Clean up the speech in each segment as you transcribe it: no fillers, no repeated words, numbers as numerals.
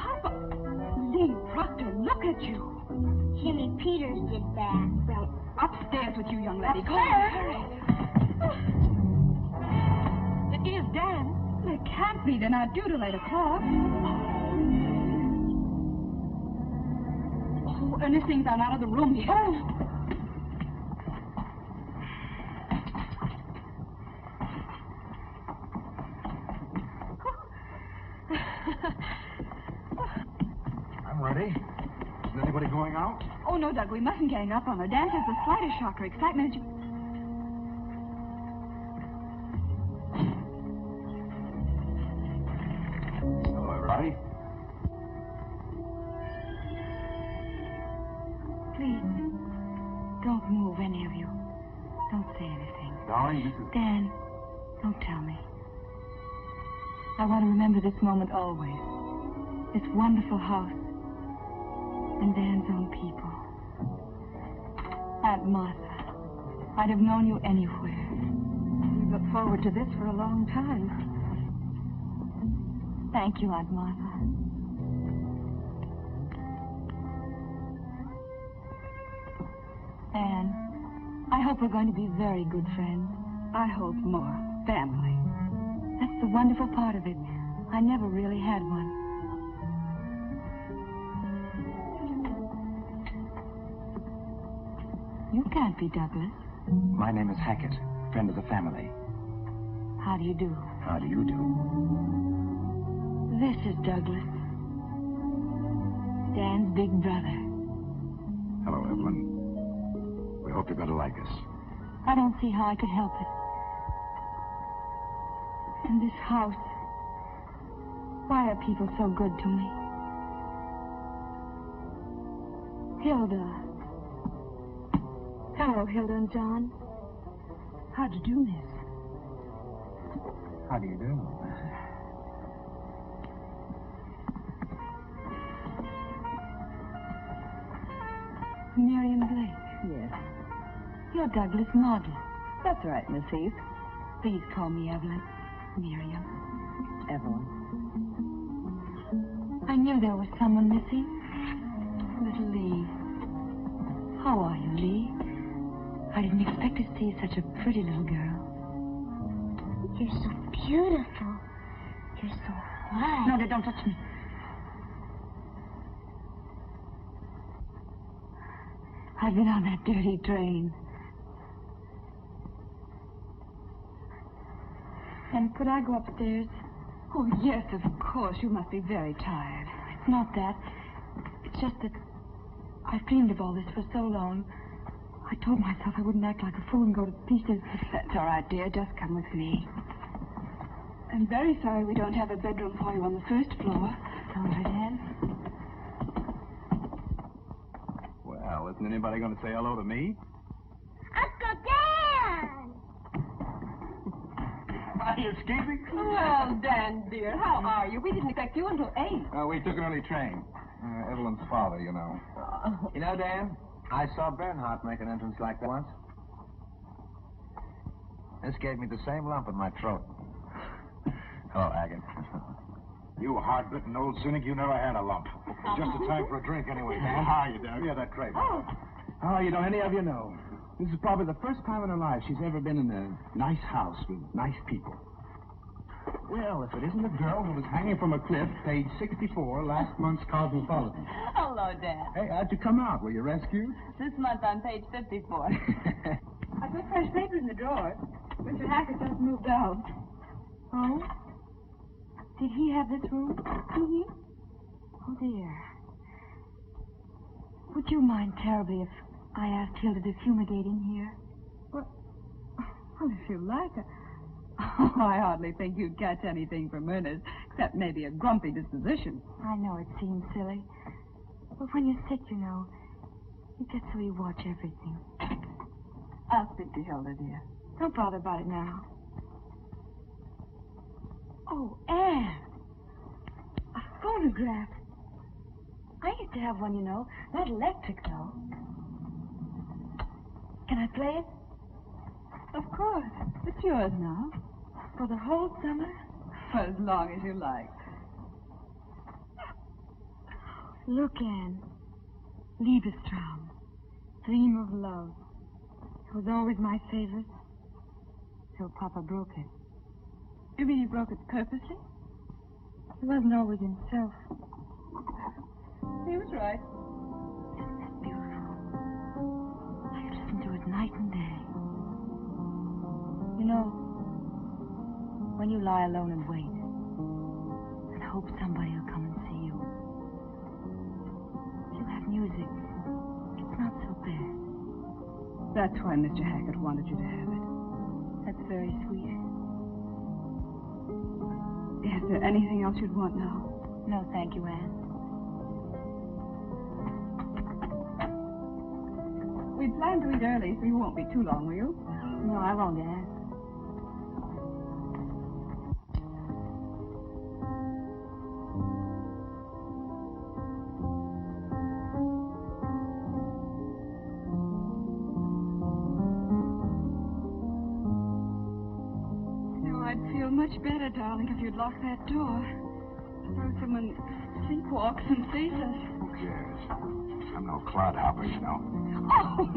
Dan Proctor, look at you. Jimmy Peters did that. Well, upstairs with you, young lady. Go Upstairs? hurry. It is Dan. It can't be. They're not due till 8 o'clock. Oh, Ernestine's gone out of the room yet. I'm ready. Is anybody going out? Oh, no, Doug, we mustn't gang up on her. Dan has the slightest shock or excitement. Hello, everybody. Please, don't move, any of you. Don't say anything. Darling, this is... Dan, don't tell me. I want to remember this moment always. This wonderful house. And Dan's own people. Aunt Martha, I'd have known you anywhere. We've looked forward to this for a long time. Thank you, Aunt Martha. Anne, I hope we're going to be very good friends. I hope more. Family. That's the wonderful part of it. I never really had one. You can't be Douglas. My name is Hackett, friend of the family. How do you do? How do you do? This is Douglas. Dan's big brother. Hello, Evelyn. We hope you're going to like us. I don't see how I could help it. And this house. Why are people so good to me? Hilda. Hello, Hilda and John. How do you do, miss? How do you do? Miriam Blake. Yes, You're Douglas' model. that's right, Miss Heath. Please call me Evelyn. Miriam. Evelyn. I knew there was someone missing. Little Lee. How are you, Lee? I didn't expect to see such a pretty little girl. You're so beautiful. You're so white. No, don't touch me. I've been on that dirty train. And could I go upstairs? Oh, yes, of course. You must be very tired. It's not that. It's just that I've dreamed of all this for so long. I told myself I wouldn't act like a fool and go to pieces. That's all right, dear. Just come with me. I'm very sorry we don't have a bedroom for you on the first floor. All right, Anne. Well, isn't anybody going to say hello to me? Uncle Dan! Are you escaping? Well, Dan, dear, how are you? We didn't expect you until 8. We took an early train. Evelyn's father, you know. You know, Dan, I saw Bernhardt make an entrance like that once. This gave me the same lump in my throat. Hello, Haggard. You hard-bitten old cynic, you never had a lump. Just a time for a drink anyway, Dan. How are you, Doug? Yeah, that crate. Oh, you don't any of you know. This is probably the first time in her life she's ever been in a nice house with nice people. Well, if it isn't the girl who was hanging from a cliff, page 64, last month's Cosmopolitan. Hello, Dan. Hey, how'd you come out? Were you rescued? This month on page 54. I put fresh paper in the drawer. Mr. Hackett just moved out. Oh? Did he have this room? Mm-hmm. Oh, dear. Would you mind terribly if I asked Hilda to fumigate in here? Well, if you like. Oh, I hardly think you'd catch anything from Ernest, except maybe a grumpy disposition. I know it seems silly. But when you're sick, you know, you get so you watch everything. I'll speak to Hilda, dear. Don't bother about it now. Oh, Anne. A phonograph. I used to have one, you know. Not electric, though. Can I play it? Of course. It's yours now. For the whole summer? For as long as you like. Look, Anne. Liebestraum. Dream of love. It was always my favorite. Till Papa broke it. You mean he broke it purposely? He wasn't always himself. He was right. Isn't it beautiful? I could listen to it night and day. You know, when you lie alone and wait, and hope somebody will come and see you, if you have music, it's not so bad. That's why Mr. Hackett wanted you to have it. That's very sweet. Is there anything else you'd want now? No, thank you, Anne. We planned to eat early, so you won't be too long, will you? No, I won't, Anne. I'd feel much better, darling, if you'd lock that door. Suppose someone sleepwalks and sees us. Who cares? I'm no clodhopper, you know. Oh!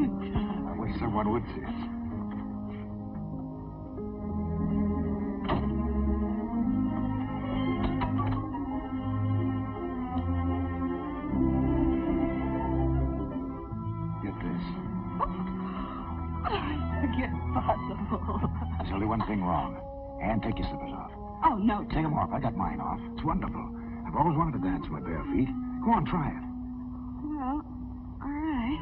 I wish someone would see us. Get this. I think it's possible. There's only one thing wrong. Anne, take your slippers off. Oh, no, Take them off. I got mine off. It's wonderful. I've always wanted to dance with my bare feet. Go on, try it. Well, all right.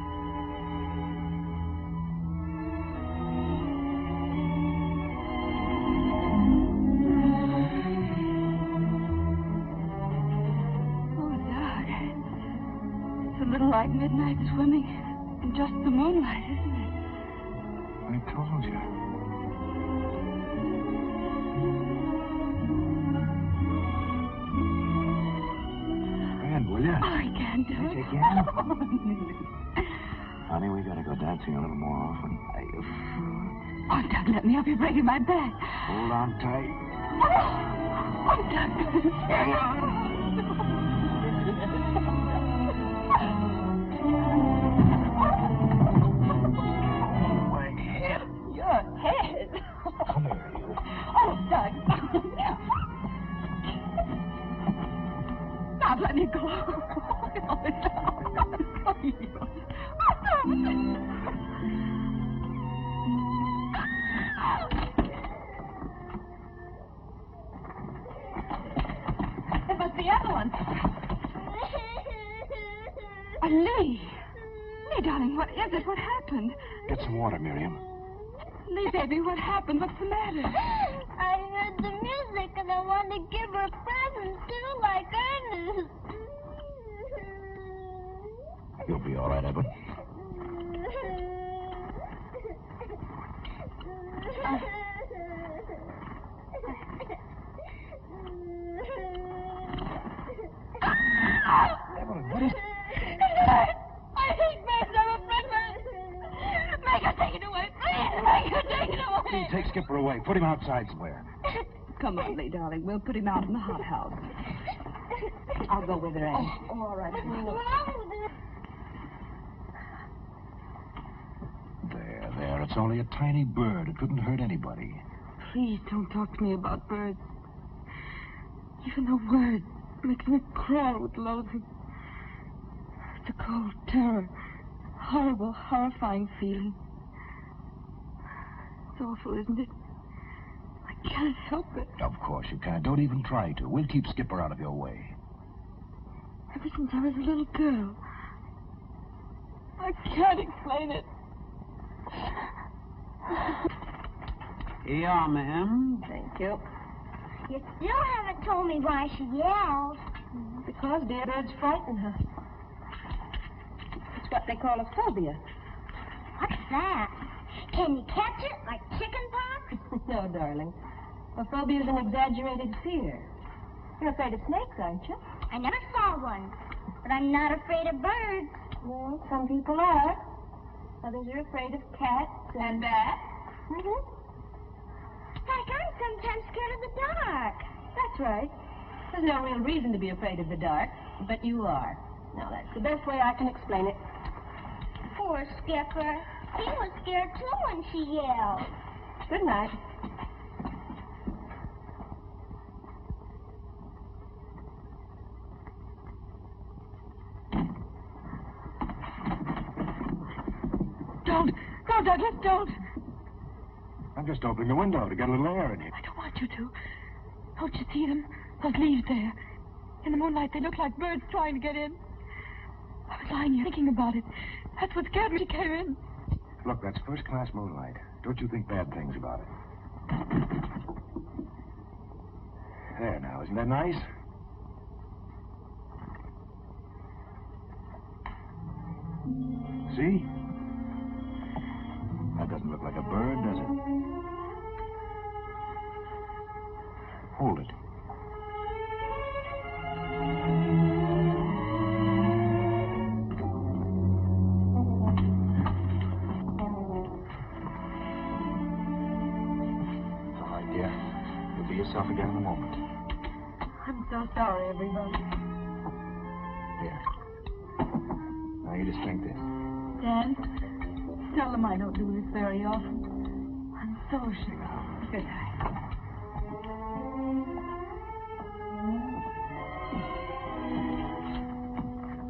Oh, Doug. It's a little like midnight swimming in just the moonlight, isn't it? I told you. Will you? Oh, I can't do it. You can? Honey, we gotta go dancing a little more often. Oh, Doug, let me help you break my back. Hold on tight. Oh, Doug. Hang on. My head. Your head. Come here, you. Oh, Doug. Stop, let me go. It must be Evelyn. Lee. Lee, darling, what is it? What happened? Get some water, Miriam. Lee, baby, what happened? What's the matter? I heard the music and I wanted to give her a present too, like Ernest. You'll be all right, Evelyn. Evelyn, what is it? I hate birds. I'm afraid birds. Make her take it away, please. Make her take it away. Lee, take Skipper away. Put him outside somewhere. Come on, Lee, darling. We'll put him out in the hothouse. I'll go with her, Anne. Oh, all right. There. It's only a tiny bird. It couldn't hurt anybody. Please don't talk to me about birds. Even the word makes me crawl with loathing. It's a cold terror. Horrible, horrifying feeling. It's awful, isn't it? I can't help it. Of course you can't. Don't even try to. We'll keep Skipper out of your way. Ever since I was a little girl. I can't explain it. Here you are, ma'am. Thank you. You still haven't told me why she yelled. Because dear birds frighten her. It's what they call a phobia. What's that? Can you catch it like chicken pox? No, darling. A phobia is an exaggerated fear. You're afraid of snakes, aren't you? I never saw one, but I'm not afraid of birds. Well, some people are. Others are afraid of cats and bats. Mm-hmm. Like I'm sometimes scared of the dark. That's right. There's no real reason to be afraid of the dark, but you are. Now, that's the best way I can explain it. Poor Skipper. He was scared too when she yelled. Good night. Don't, Douglas, don't. I'm just opening the window to get a little air in here. I don't want you to. Don't you see them? Those leaves there. In the moonlight, they look like birds trying to get in. I was lying here thinking about it. That's what scared me to came in. Look, that's first-class moonlight. Don't you think bad things about it. There now, isn't that nice? See? That doesn't look like a bird, does it? Hold it. All right, dear. You'll be yourself again in a moment. I'm so sorry, everybody. Here. Now you just drink this. Dan, tell them I don't do this very often. I'm so ashamed. Good night.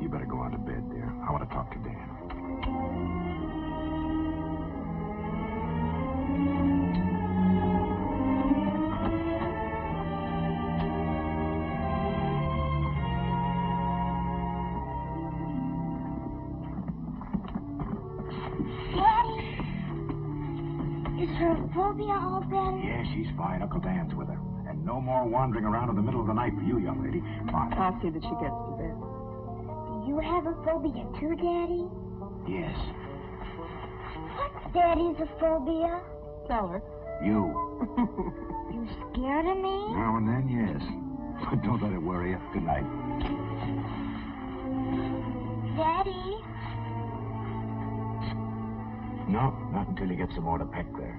You better go on to bed, dear. I want to talk to Dan. Is her phobia all better? Yeah, she's fine. Uncle Dan's with her. And no more wandering around in the middle of the night for you, young lady. Come on. I'll see that she gets to bed. Do you have a phobia too, Daddy? Yes. What's Daddy's a phobia? Tell her. You. You scared of me? Now and then, yes. But don't let it worry you. Good night. Daddy? No, not until you get some more to peck there.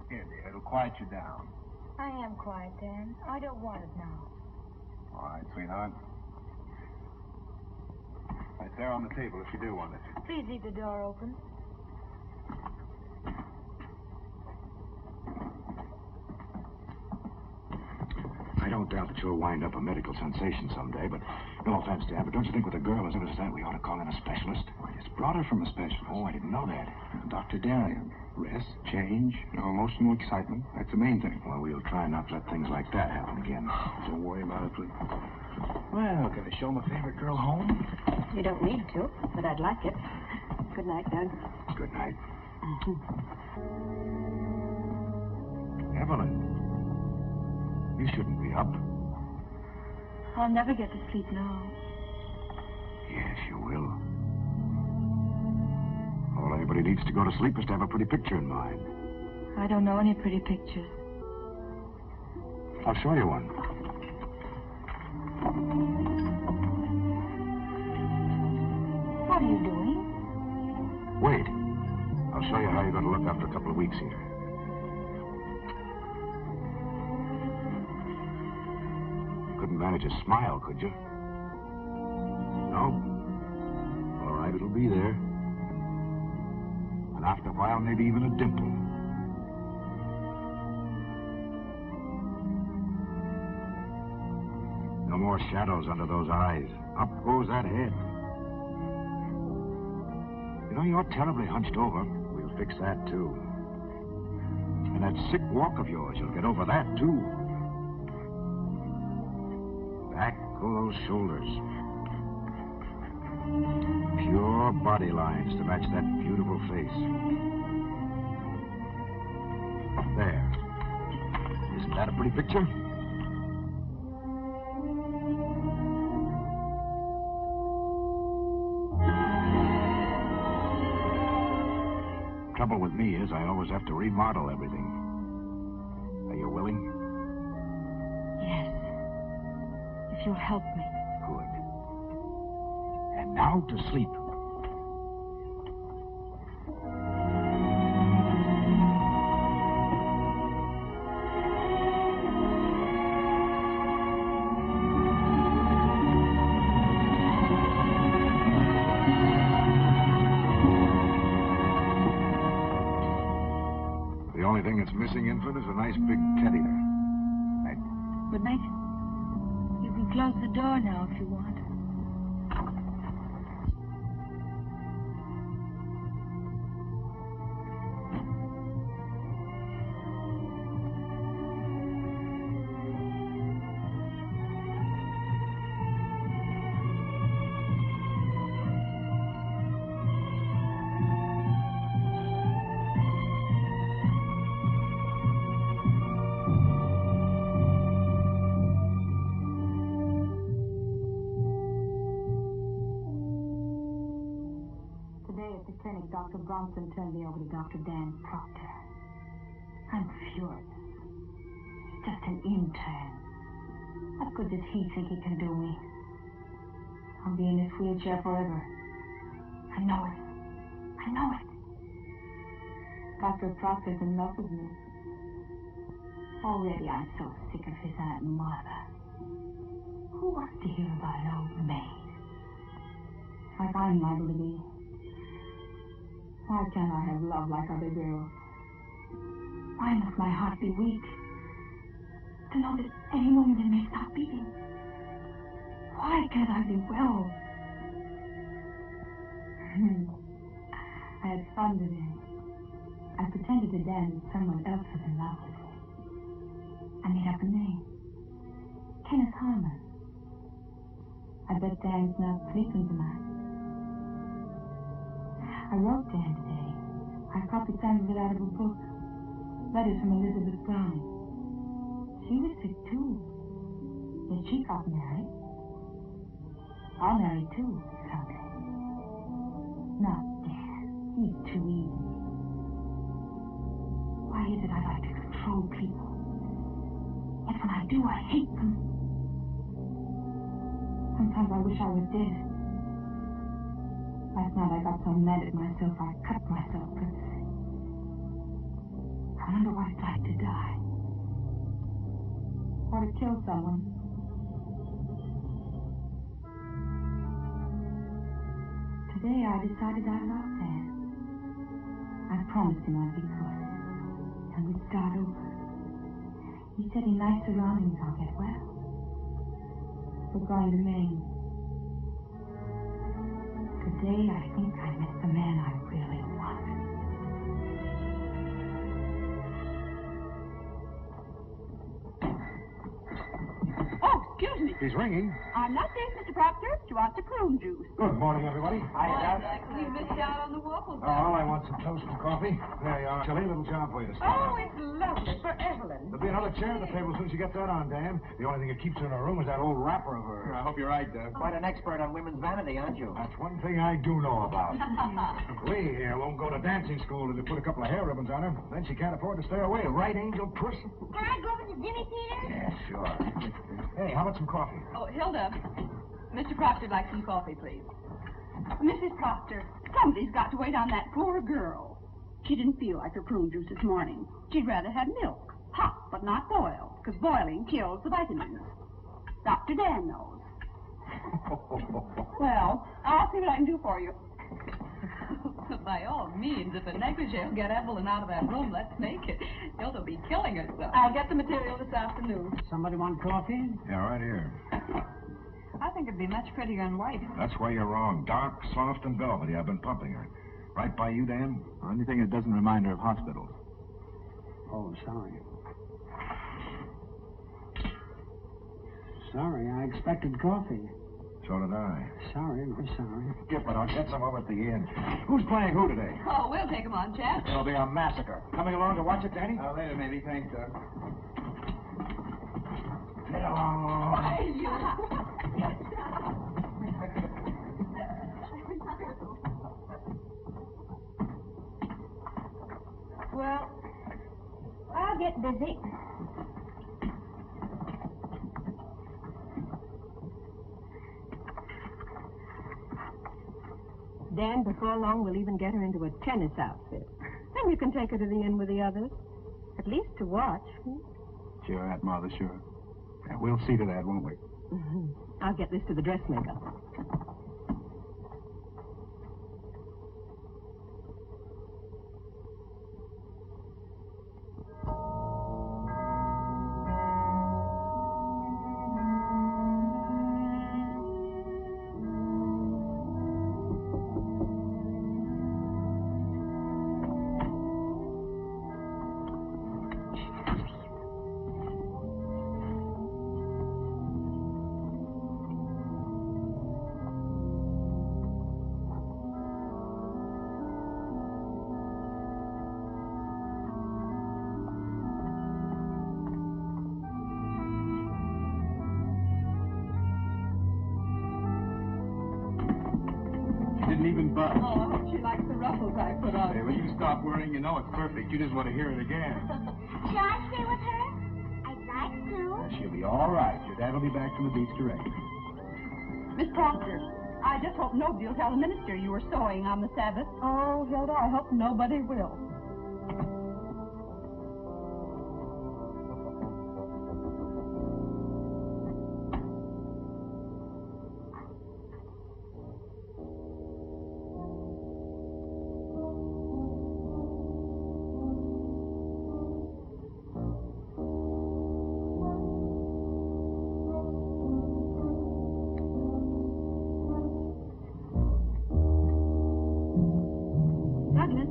Here, dear. It'll quiet you down. I am quiet, Dan. I don't want it now. All right, sweetheart. Right there on the table if you do want it. Please leave the door open. I don't doubt that you'll wind up a medical sensation someday, but no offense, Dan, but don't you think with a girl as good as that we ought to call in a specialist? I just brought her from a specialist. Oh, I didn't know that. Dr. Darian. Rest, change, emotional excitement. That's the main thing. Well, we'll try not to let things like that happen again. Don't worry about it, please. Well, can I show my favorite girl home? You don't need to, but I'd like it. Good night, Doug. Good night. Evelyn, you shouldn't be up. I'll never get to sleep now. Yes, you will. All anybody needs to go to sleep is to have a pretty picture in mind. I don't know any pretty pictures. I'll show you one. What are you doing? Wait. I'll show you how you're going to look after a couple of weeks here. Couldn't manage a smile, could you? No? All right, it'll be there. And after a while, maybe even a dimple. No more shadows under those eyes. Up goes that head. You know, you're terribly hunched over. We'll fix that, too. And that sick walk of yours, you'll get over that, too. Back go those shoulders. Pure body lines to match that beautiful face. There. Isn't that a pretty picture? Trouble with me is I always have to remodel everything. Are you willing? Yes. If you'll help me. Good. And now to sleep. The only thing that's missing, Infant, is a nice big teddy there. Right? Good night. You can close the door now if you want. Today at the clinic, Dr. Bronson turned me over to Dr. Dan Proctor. I'm furious. He's just an intern. What good does he think he can do me? I'll be in this wheelchair forever. I know it. I know it. Dr. Proctor's in love with me. Already I'm so sick of his Aunt Martha. Who wants to hear about an old maid? Like I'm liable to be. Why can't I have love like other girls? Why must my heart be weak? To know that any moment it may stop beating. Why can't I be well? I had fun today. I pretended to Dan that someone else was in love with me. I made up a name. Kenneth Harmon. I bet Dan's not sleeping tonight. I wrote Dan today. I copied some of it out of a book. Letters from Elizabeth Browning. She was sick, too. Yet she got married. I'll marry, too, someday. Not Dan. He's too easy. Why is it I like to control people? Yet when I do, I hate them. Sometimes I wish I was dead. Last night I got so mad at myself I cut myself purposely. I wonder what it's like to die. Or to kill someone. Today I decided I loved Dan. I promised him I'd be good. And we'd start over. He said in nice surroundings I'll get well. We're going to Maine. Today, I think I met the man I really want. He's ringing. I'm not safe, Mr. Proctor. She wants a prune juice. Good morning, everybody. We missed out on the waffles. Oh, I want some toast and coffee. There you are. Chilly little job for you to start. Oh, it's lovely for Evelyn. There'll be another chair at the table as soon as you get that on, Dan. The only thing that keeps her in her room is that old wrapper of hers. I hope you're right, Doug. Quite an expert on women's vanity, aren't you? That's one thing I do know about. Lee here won't go to dancing school till they put a couple of hair ribbons on her. Then she can't afford to stay away. Right, Angel Puss? Can I go with the Jimmy Theater? Yeah, sure. Hey, how about some coffee? Oh, Hilda, Mr. Proctor'd like some coffee, please. Mrs. Proctor, somebody's got to wait on that poor girl. She didn't feel like her prune juice this morning. She'd rather have milk, hot but not boiled, because boiling kills the vitamins. Dr. Dan knows. Well, I'll see what I can do for you. By all means, if a negligee will get Evelyn out of that room, let's make it. Hilda be killing herself. I'll get the material this afternoon. Somebody want coffee? Yeah, right here. I think it'd be much prettier in white. That's why you're wrong. Dark, soft, and velvety. I've been pumping her. Right by you, Dan? Anything that doesn't remind her of hospitals. Oh, sorry. Sorry, I expected coffee. So did I. Sorry, we're sorry. Skip it. I'll get some over at the inn. Who's playing who today? Oh, we'll take him on, Chad. It'll be a massacre. Coming along to watch it, Danny? Later, maybe. Thanks, Doug. Get along. Well, I'll get busy. Dan, before long, we'll even get her into a tennis outfit. Then you can take her to the inn with the others. At least to watch. Sure, Aunt Martha, sure. Yeah, we'll see to that, won't we? Mm-hmm. I'll get this to the dressmaker. Didn't even budge. Oh, I hope she likes the ruffles I put on. Hey, when you stop worrying, you know it's perfect. You just want to hear it again. Shall I stay with her? I'd like to. She'll be all right. Your dad will be back from the beach directly. Miss Proctor, I just hope nobody will tell the minister you were sewing on the Sabbath. Oh, Hilda, I hope nobody will. Douglas.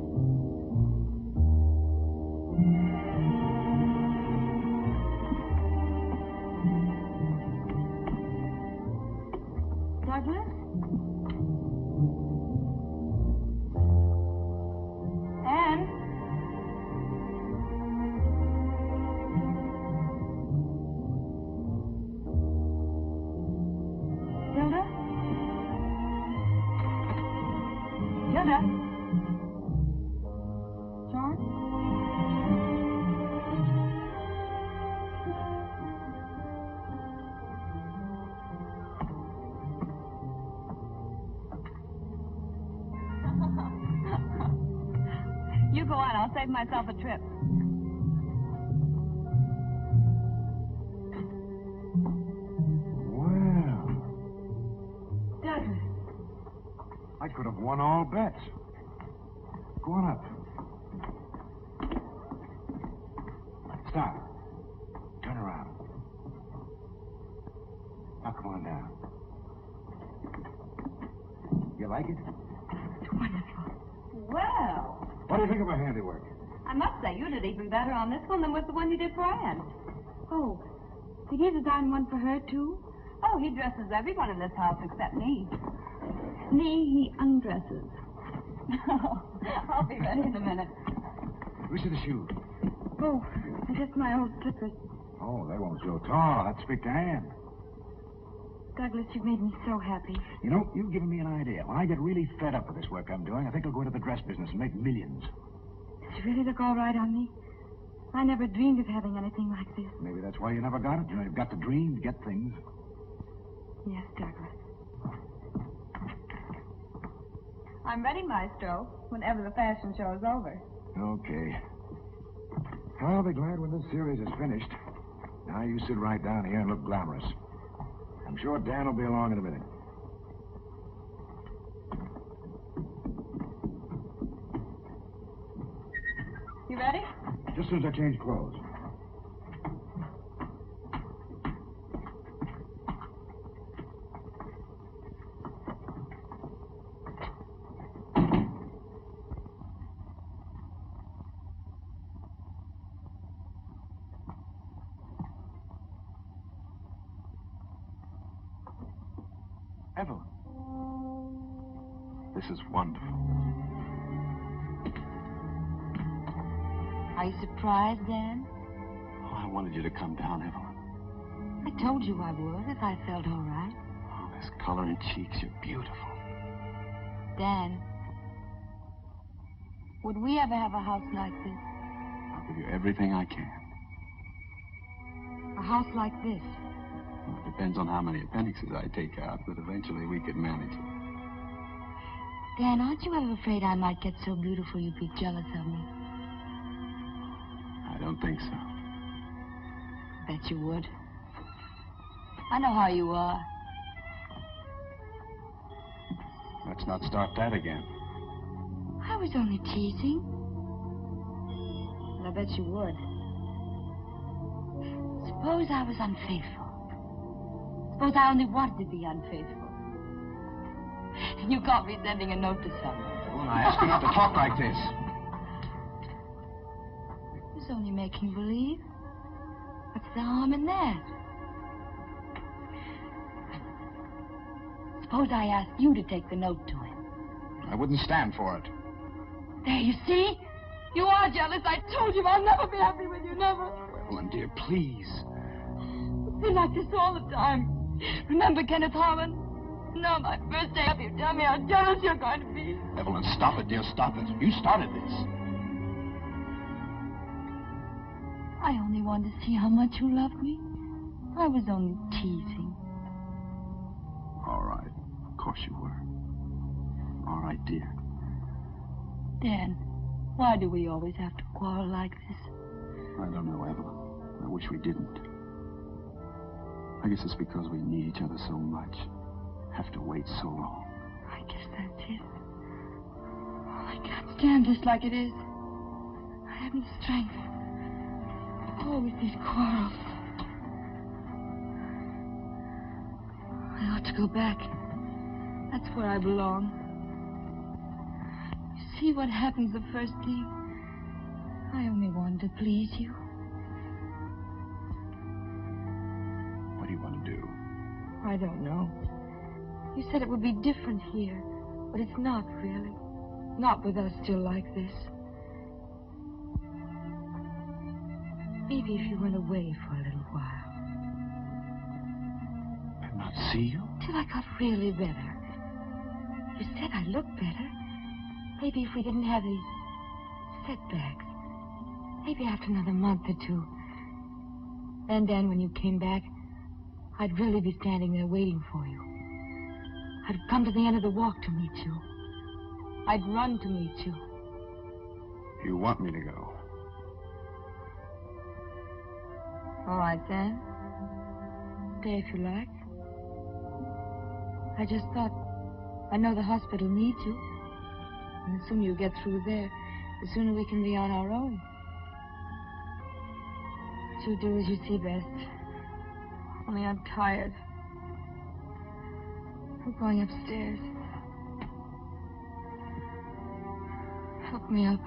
Douglas? Anne? Hilda? Hilda? John? You go on. I'll save myself a trip. Well, Douglas. I could have won all bets. Go on up. Stop. Turn around. Now come on down. You like it? Well, What do you think of my handiwork? I must say you did even better on this one than with the one you did for Anne. Oh, did you design one for her, too? Oh, Oh, he dresses everyone in this house except me. Me, he undresses. I'll be ready in a minute. Which are the shoes? Oh, just my old slippers. Oh, they won't show tall. Let's speak to Ann. Douglas, you've made me so happy. You know, you've given me an idea. When I get really fed up with this work I'm doing, I think I'll go into the dress business and make millions. Does it really look all right on me? I never dreamed of having anything like this. Maybe that's why you never got it. You know, you've got to dream to get things. Yes, Douglas. I'm ready, Maestro, whenever the fashion show is over. Okay. I'll be glad when this series is finished. Now you sit right down here and look glamorous. I'm sure Dan will be along in a minute. You ready? Just as soon as I change clothes. Evelyn. This is wonderful. Are you surprised, Dan? Oh, I wanted you to come down, Evelyn. I told you I would if I felt all right. Oh, this color in cheeks, you're beautiful. Dan, would we ever have a house like this? I'll give you everything I can. A house like this? Well, it depends on how many appendixes I take out, but eventually we could manage it. Dan, aren't you ever afraid I might get so beautiful you'd be jealous of me? I don't think so. Bet you would. I know how you are. Let's not start that again. I was only teasing. And I bet you would. Suppose I was unfaithful. Suppose I only wanted to be unfaithful. And you caught me sending a note to someone. Well, I asked you not to talk like this. I was only making believe. What's the harm in that? Suppose I asked you to take the note to him. I wouldn't stand for it. There, you see? You are jealous. I told you I'll never be happy with you, never. Evelyn, dear, please. It's been like this all the time. Remember Kenneth Harlan? No, my first day up, you tell me how jealous you're going to be. Evelyn, stop it, dear, stop it. You started this. I only wanted to see how much you loved me. I was only teasing. All right. Of course you were. All right, dear. Dan, why do we always have to quarrel like this? I don't know, Evelyn. I wish we didn't. I guess it's because we need each other so much. Have to wait so long. I guess that's it. Oh, I can't stand this like it is. I haven't the strength. Always these quarrels. I ought to go back. That's where I belong. You see what happens the first thing? I only wanted to please you. What do you want to do? I don't know. You said it would be different here, but it's not really. Not with us still like this. Maybe if you went away for a little while. And not see you? Till I got really better. You said I looked better. Maybe if we didn't have these setbacks. Maybe after another month or two. And then when you came back, I'd really be standing there waiting for you. I'd come to the end of the walk to meet you. I'd run to meet you. You want me to go? All right, then. Stay if you like. I just thought, I know the hospital needs you. And the sooner you get through there, the sooner we can be on our own. But you do as you see best. Only I'm tired. I'm going upstairs. Help me up.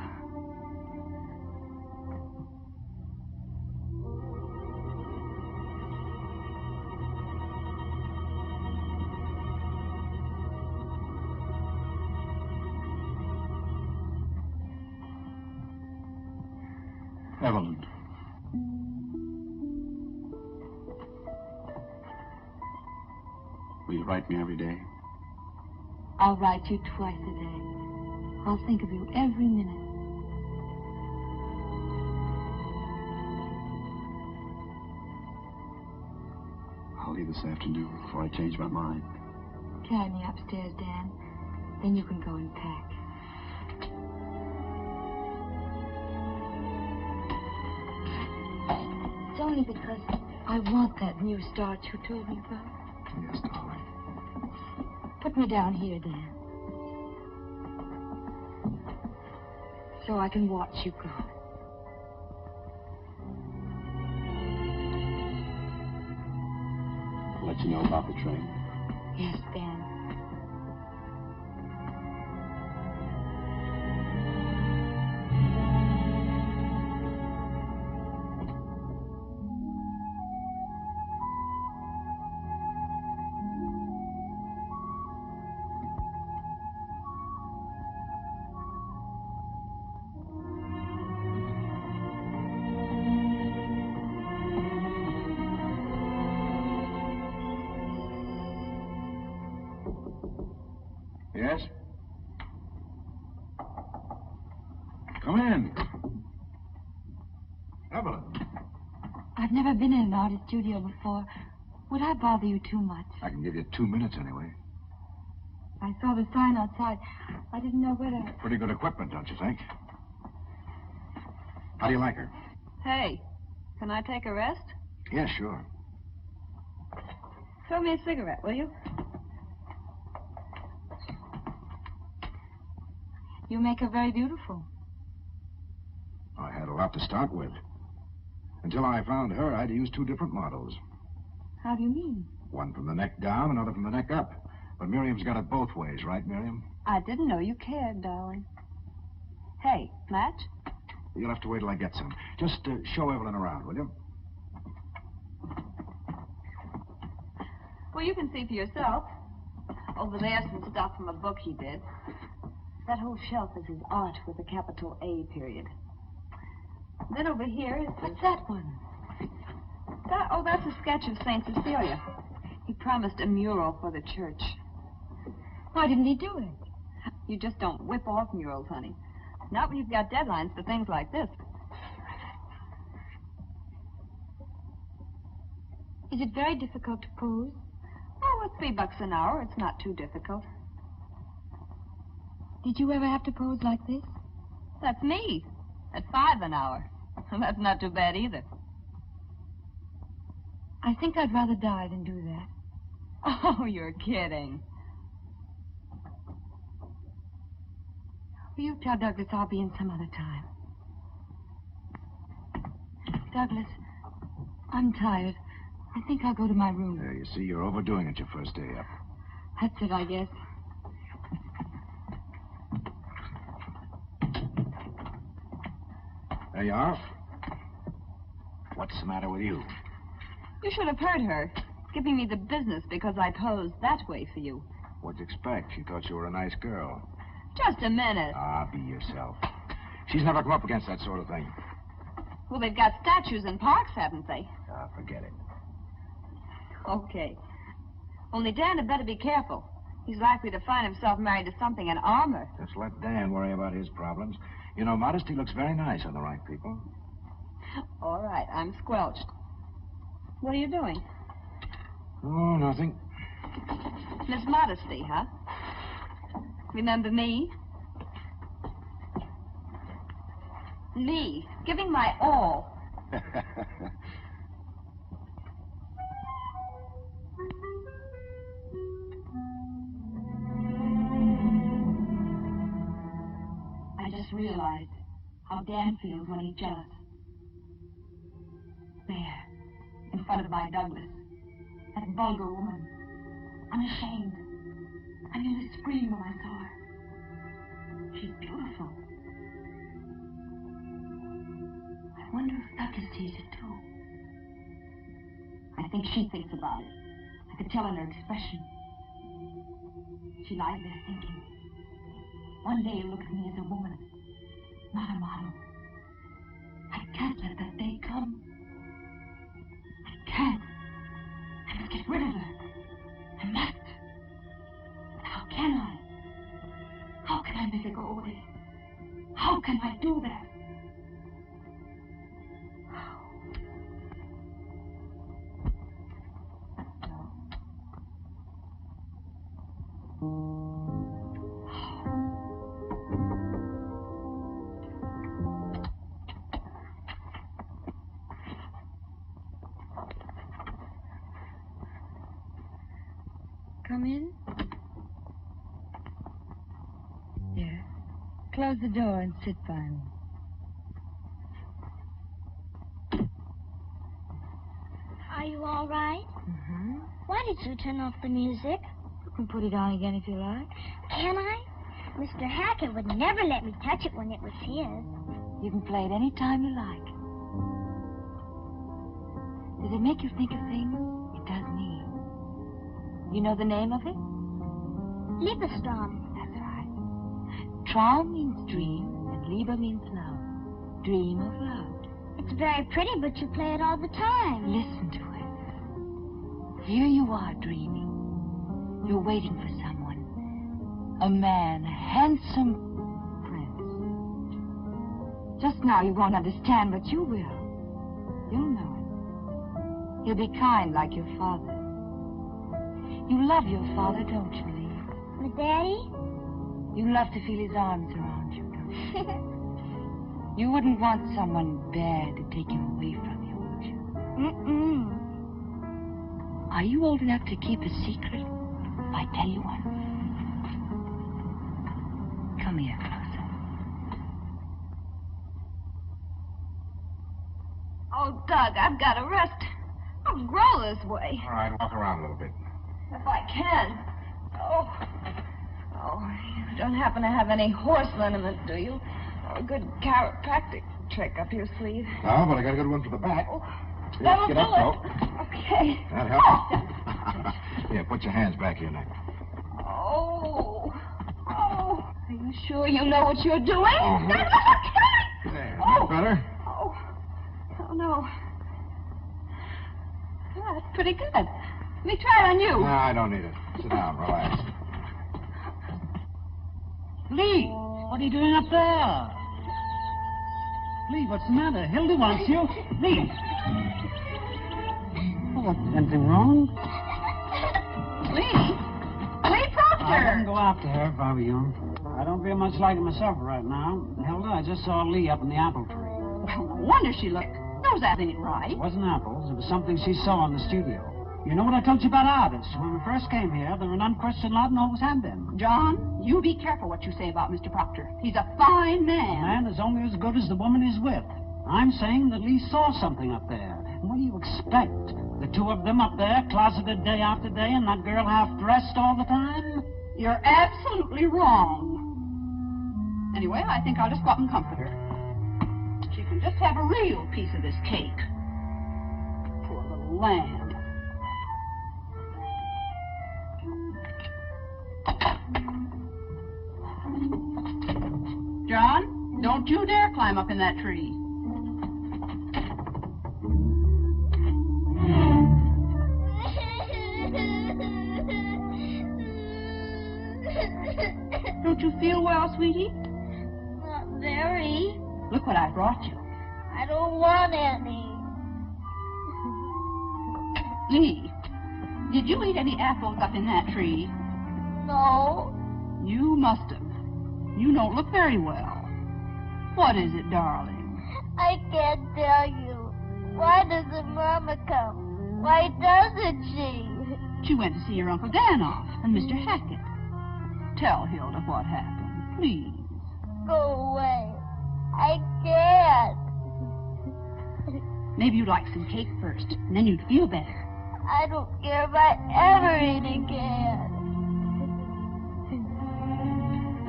Evelyn. Will you write me every day? I'll write you twice a day. I'll think of you every minute. I'll leave this afternoon before I change my mind. Carry me upstairs, Dan. Then you can go and pack. It's only because I want that new start you told me about. Yes, darling. Put me down here, Dan. So I can watch you go. I'll let you know about the train. Yes, Dan. Yes? Come in. Evelyn. I've never been in an artist studio before. Would I bother you too much? I can give you 2 minutes anyway. I saw the sign outside. I didn't know whether... Pretty good equipment, don't you think? How do you like her? Hey, can I take a rest? Yeah, sure. Throw me a cigarette, will you? You make her very beautiful. I had a lot to start with. Until I found her, I had to use 2 different models. How do you mean? One from the neck down, another from the neck up. But Miriam's got it both ways, right, Miriam? I didn't know you cared, darling. Hey, match? You'll have to wait till I get some. Just show Evelyn around, will you? Well, you can see for yourself. Over there's some stuff from a book he did. That whole shelf is his art with a capital A period. Then over here is... What's that one? That's a sketch of St. Cecilia. He promised a mural for the church. Why didn't he do it? You just don't whip off murals, honey. Not when you've got deadlines for things like this. Is it very difficult to pose? Oh, it's $3 an hour. It's not too difficult. Did you ever have to pose like this? That's me. At $5 an hour. That's not too bad either. I think I'd rather die than do that. Oh, you're kidding. Will you tell Douglas I'll be in some other time? Douglas, I'm tired. I think I'll go to my room. There, you see, you're overdoing it your first day up. That's it, I guess. There you are. What's the matter with you? You should have heard her, giving me the business because I posed that way for you. What'd you expect? She thought you were a nice girl. Just a minute. Ah, be yourself. She's never come up against that sort of thing. Well, they've got statues in parks, haven't they? Ah, forget it. Okay. Only Dan had better be careful. He's likely to find himself married to something in armor. Just let Dan worry about his problems. You know, modesty looks very nice on the right people. All right, I'm squelched. What are you doing? Oh, nothing. Miss Modesty, huh? Remember me? Me, giving my all. I just realized how Dan feels when he's jealous. There, in front of my Douglas, that vulgar woman, unashamed. I nearly screamed when I saw her. She's beautiful. I wonder if Douglas sees it too. I think she thinks about it. I could tell in her expression. She lies there thinking. One day he'll look at me as a woman, not a model. I can't let that day come. I can't. I must get rid of her. I must. But how can I? How can I make her go away? How can I do that? Come in. Here. Close the door and sit by me. Are you all right? Mm-hmm. Why did you turn off the music? You can put it on again if you like. Can I? Mr. Hackett would never let me touch it when it was his. You can play it any time you like. Does it make you think of things? It does me. You know the name of it? Liebestrom. That's right. Traum means dream, and Liebe means love. Dream of love. It's very pretty, but you play it all the time. Listen to it. Here you are dreaming. You're waiting for someone. A man, a handsome prince. Just now you won't understand, but you will. You'll know him. He'll be kind like your father. You love your father, don't you, Lee? My daddy? You love to feel his arms around you, don't you? You wouldn't want someone bad to take him away from you, would you? Mm-mm. Are you old enough to keep a secret if I tell you one? Come here, closer. Oh, Doug, I've got to rest. I'll grow this way. All right, walk around a little bit. If I can. Oh, you don't happen to have any horse liniment, do you? Or a good chiropractic trick up your sleeve? No, but I got a good one for the back. That'll Get do up, it. though. Okay. That helps. Here, put your hands back here, neck. Oh. Are you sure you know what you're doing? Uh-huh. That was There, Oh. better? Oh, no. Oh, that's pretty good. Let me try it on you. No, I don't need it. Sit down, relax. Lee, what are you doing up there? Lee, what's the matter? Hilda wants you. Lee. Oh, what, anything wrong? Lee Proctor. I wouldn't go after her if I were you. I don't feel much like it myself right now. Hilda, I just saw Lee up in the apple tree. Well, no wonder she looked. Knows that ain't right. It wasn't apples. It was something she saw in the studio. You know what I told you about artists? When we first came here, they were an unquestioned lot and always had been. John, you be careful what you say about Mr. Proctor. He's a fine man. A man is only as good as the woman he's with. I'm saying that Lee saw something up there. And what do you expect? The two of them up there, closeted day after day, and that girl half-dressed all the time? You're absolutely wrong. Anyway, I think I'll just go up and comfort her. She can just have a real piece of this cake. Poor little lamb. John, don't you dare climb up in that tree. Don't you feel well, sweetie? Not very. Look what I brought you. I don't want any. Lee, did you eat any apples up in that tree? No. You must have. You don't look very well. What is it, darling? I can't tell you. Why doesn't Mama come? Why doesn't she? She went to see your Uncle Dan off and Mr. Hackett. Tell Hilda what happened, please. Go away. I can't. Maybe you'd like some cake first, and then you'd feel better. I don't care if I ever eat again.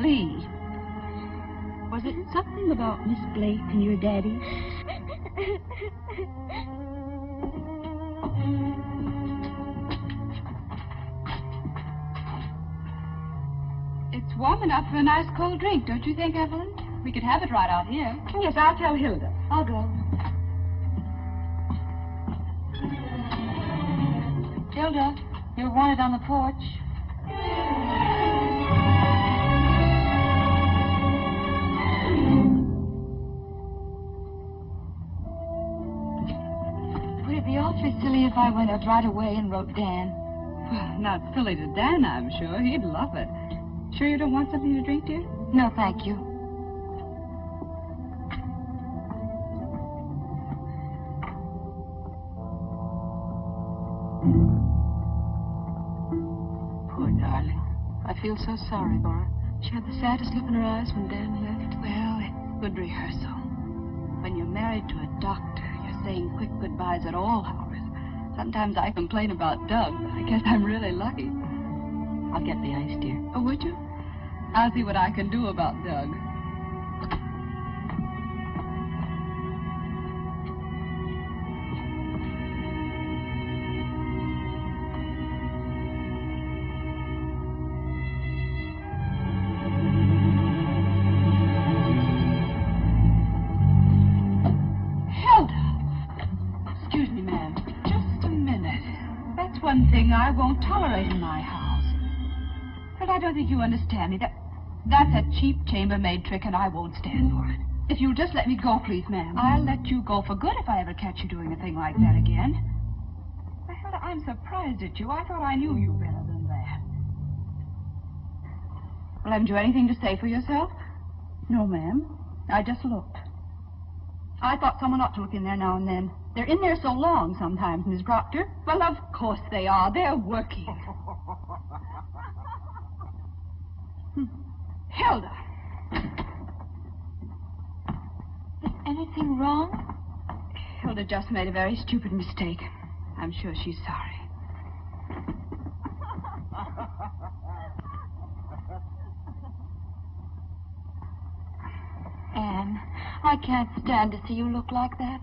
Lee, was it something about Miss Blake and your daddy? It's warm enough for a nice cold drink, don't you think, Evelyn? We could have it right out here. Yes, I'll tell Hilda. I'll go. Hilda, you're wanted on the porch. Would it be awfully silly if I went out right away and wrote Dan? Well, not silly to Dan, I'm sure. He'd love it. Sure you don't want something to drink, dear? No, thank you. Poor darling. I feel so sorry for her. She had the saddest look in her eyes when Dan left. Well, it's good rehearsal. When you're married to a doctor, you're saying quick goodbyes at all hours. Sometimes I complain about Doug, but I guess I'm really lucky. I'll get the ice, dear. Oh, would you? I'll see what I can do about Doug. One thing I won't tolerate in my house. But I don't think you understand me. That's a cheap chambermaid trick, and I won't stand for it. If you'll just let me go, please, ma'am. I'll let you go for good if I ever catch you doing a thing like that again. Why, Hilda, I'm surprised at you. I thought I knew you better than that. Well, haven't you anything to say for yourself? No, ma'am. I just looked. I thought someone ought to look in there now and then. They're in there so long sometimes, Miss Proctor. Well, of course they are. They're working. Hilda. Is anything wrong? Hilda just made a very stupid mistake. I'm sure she's sorry. Anne, I can't stand to see you look like that.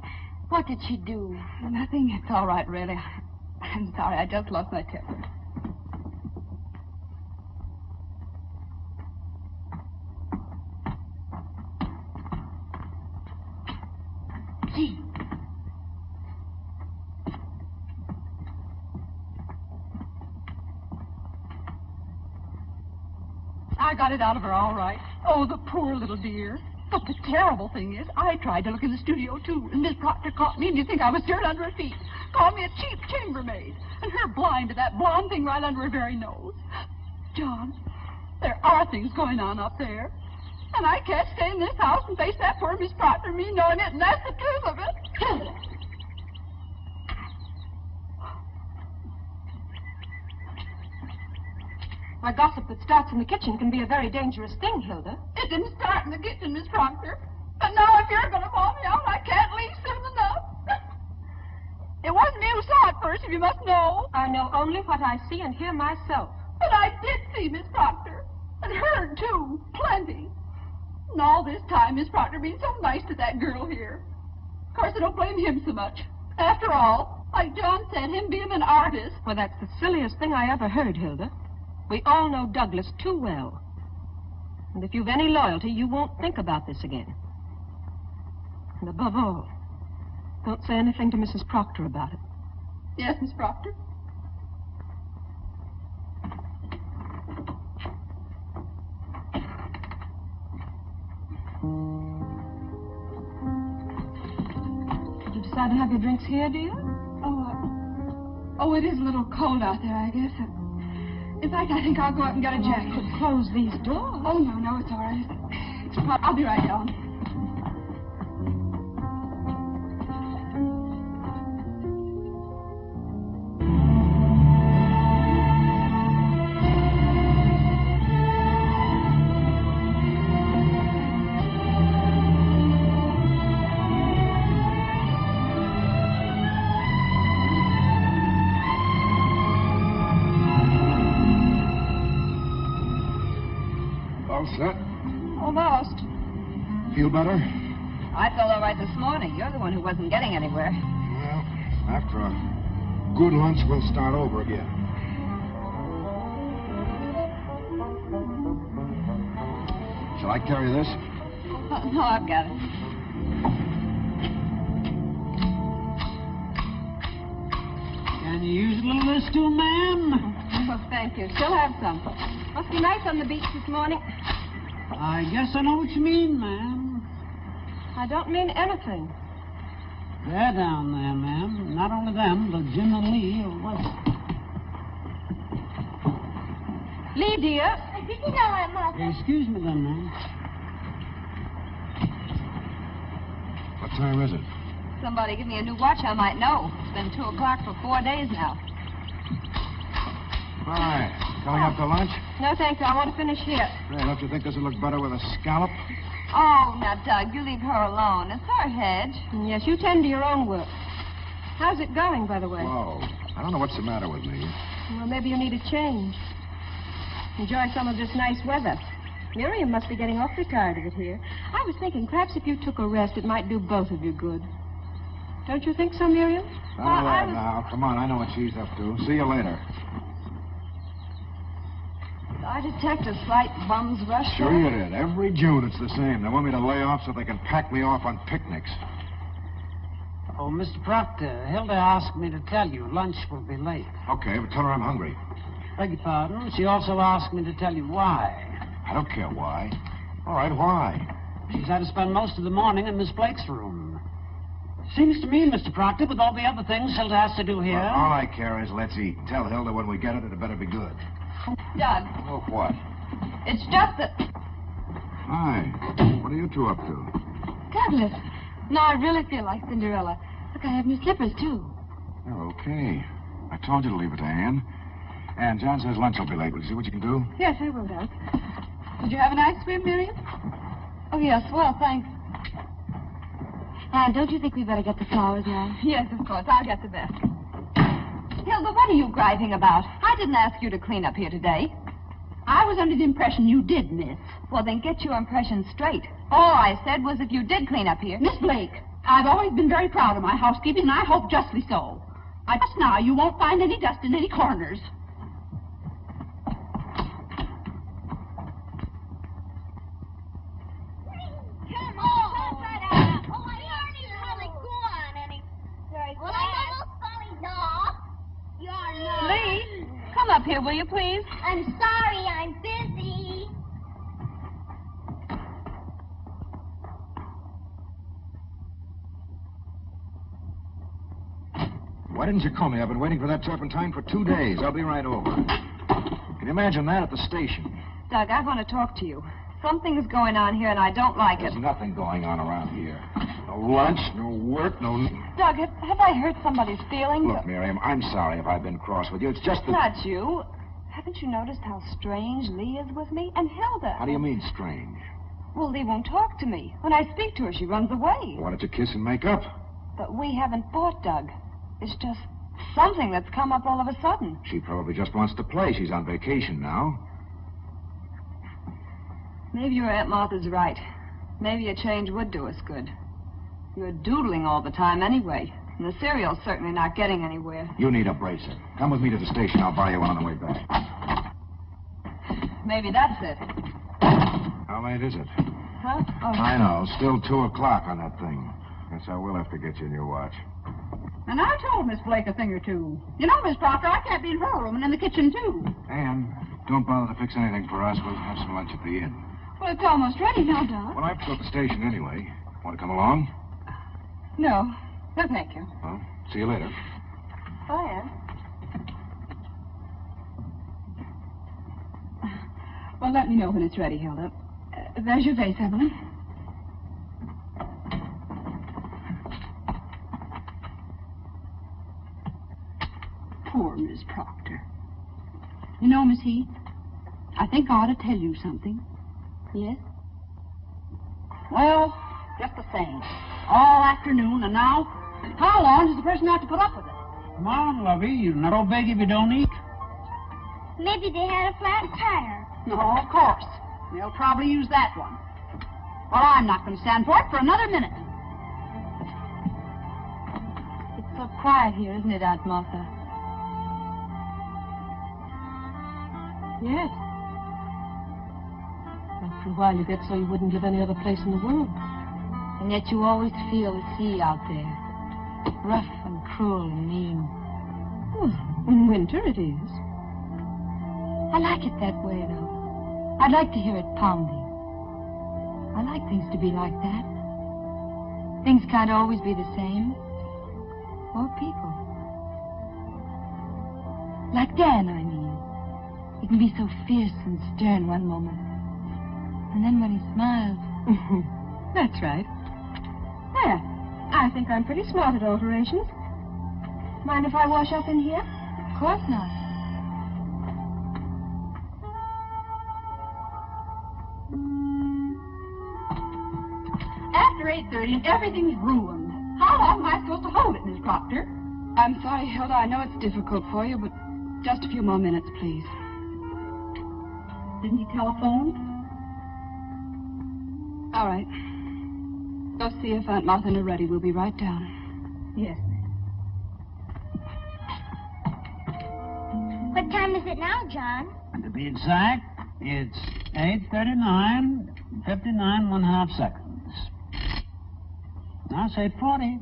What did she do? Nothing. It's all right, really. I'm sorry. I just lost my temper. Gee. I got it out of her all right. Oh, the poor little dear. But the terrible thing is, I tried to look in the studio, too, and Miss Proctor caught me, and you think I was dirt under her feet. Called me a cheap chambermaid, and her blind to that blonde thing right under her very nose. John, there are things going on up there, and I can't stay in this house and face that poor Miss Proctor, me knowing it, and that's the truth of it. Why, gossip that starts in the kitchen can be a very dangerous thing, Hilda. It didn't start in the kitchen, Miss Proctor. But now if you're going to bawl me out, I can't leave soon enough. It wasn't me who saw it first, if you must know. I know only what I see and hear myself. But I did see Miss Proctor. And heard, too. Plenty. And all this time, Miss Proctor being so nice to that girl here. Of course, I don't blame him so much. After all, like John said, him being an artist. Well, that's the silliest thing I ever heard, Hilda. We all know Douglas too well. And if you've any loyalty, you won't think about this again. And above all, don't say anything to Mrs. Proctor about it. Yes, Miss Proctor? Did you decide to have your drinks here, dear? Oh, it is a little cold out there, I guess. In fact, I think I'll go up and get a jacket. You could close these doors. Oh, no, it's all right. I'll be right down. Set? Almost. Feel better? I felt all right this morning. You're the one who wasn't getting anywhere. Well, after a good lunch, we'll start over again. Shall I carry this? No, I've got it. stew, ma'am? Oh, thank you. Still have some. Must be nice on the beach this morning. I guess I know what you mean, ma'am. I don't mean anything. They're down there, ma'am. Not only them, but Jim and Lee. Lee, dear. Did you know my mother? Excuse me then, ma'am. What time is it? Somebody give me a new watch I might know. It's been 2 o'clock for 4 days now. Hi. Coming up to lunch? No, thanks. I want to finish here. Hey, don't you think this would look better with a scallop? Oh, now, Doug, you leave her alone. It's her hedge. Yes, you tend to your own work. How's it going, by the way? Whoa. I don't know what's the matter with me. Well, maybe you need a change. Enjoy some of this nice weather. Miriam must be getting awfully tired of it here. I was thinking perhaps if you took a rest, it might do both of you good. Don't you think so, Miriam? Now, come on. I know what she's up to. See you later. I detect a slight bum's rush. Sure there. you did. Every June it's the same. They want me to lay off so they can pack me off on picnics. Oh, Mr. Proctor, Hilda asked me to tell you lunch will be late. Okay, but tell her I'm hungry. Beg your pardon. She also asked me to tell you why. I don't care why. All right, why? She's had to spend most of the morning in Miss Blake's room. Seems to me, Mr. Proctor, with all the other things Hilda has to do here... Well, all I care is let's eat. Tell Hilda when we get it, it better be good. Doug, Oh, what? it's just that... Hi. What are you two up to? Douglas, now I really feel like Cinderella. Look, I have new slippers, too. You're okay. I told you to leave it to Anne. And John says lunch will be late. Will you see what you can do? Yes, I will, Doug. Did you have an ice cream, Miriam? Oh, yes. Well, thanks. And don't you think we better get the flowers now? Yes, of course. I'll get the basket. Hilda, what are you griping about? I didn't ask you to clean up here today. I was under the impression you did, miss. Well, then get your impression straight. All I said was if you did clean up here... Miss Blake, I've always been very proud of my housekeeping, and I hope justly so. I trust now you won't find any dust in any corners. Come on. Oh, I heard he's really gone, and he's very glad. Well, I'm almost falling off. You're not. Lee, come up here, will you, please? I'm sorry, I'm busy. Why didn't you call me? I've been waiting for that turpentine for 2 days. I'll be right over. Can you imagine that at the station? Doug, I want to talk to you. Something's going on here, and I don't like There's it. nothing going on around here. No lunch, no work, no... Doug, have I hurt somebody's feelings? Look, Miriam, I'm sorry if I've been cross with you. It's just that... Not you. Haven't you noticed how strange Lee is with me? And Hilda. How do you mean, strange? Well, Lee won't talk to me. When I speak to her, she runs away. Why don't you kiss and make up? But we haven't fought, Doug. It's just something that's come up all of a sudden. She probably just wants to play. She's on vacation now. Maybe your Aunt Martha's right. Maybe a change would do us good. You're doodling all the time anyway, and the cereal's certainly not getting anywhere. You need a bracer. Come with me to the station. I'll buy you one on the way back. Maybe that's it. How late is it? Huh? Oh. I know. Still 2 o'clock on that thing. Guess I will have to get you a new watch. And I told Miss Blake a thing or two. You know, Miss Proctor, I can't be in her room and in the kitchen, too. Anne, don't bother to fix anything for us. We'll have some lunch at the inn. Well, it's almost ready now, Doug. Well, I have to go to the station anyway. Want to come along? No. No, thank you. Well, see you later. Bye, Anne. Well, let me know when it's ready, Hilda. There's your vase, Evelyn. Poor Miss Proctor. You know, Miss Heath, I think I ought to tell you something. Yes? Well, just the same. All afternoon, and now, how long does the person have to put up with it? Come on, lovey. You're not so big if you don't eat. Maybe they had a flat tire. No, of course. They'll probably use that one. Well, I'm not going to stand for it for another minute. It's so quiet here, isn't it, Aunt Martha? Yes. After a while, you get so you wouldn't live any other place in the world. And yet you always feel the sea out there. Rough and cruel and mean. Well, In winter it is. I like it that way, though. I'd like to hear it pounding. I like things to be like that. Things can't always be the same. Or people. Like Dan, I mean. He can be so fierce and stern one moment. And then when he smiles... That's right. There. I think I'm pretty smart at alterations. Mind if I wash up in here? Of course not. After 8:30 and everything's ruined. How long am I supposed to hold it, Miss Proctor? I'm sorry, Hilda. I know it's difficult for you, but just a few more minutes, please. Didn't you telephone? All right. Go see if Aunt Martha are ready. We'll be right down. Yes, ma'am. What time is it now, John? And to be exact, it's 8:39, 59 1/2 seconds. Now say 40.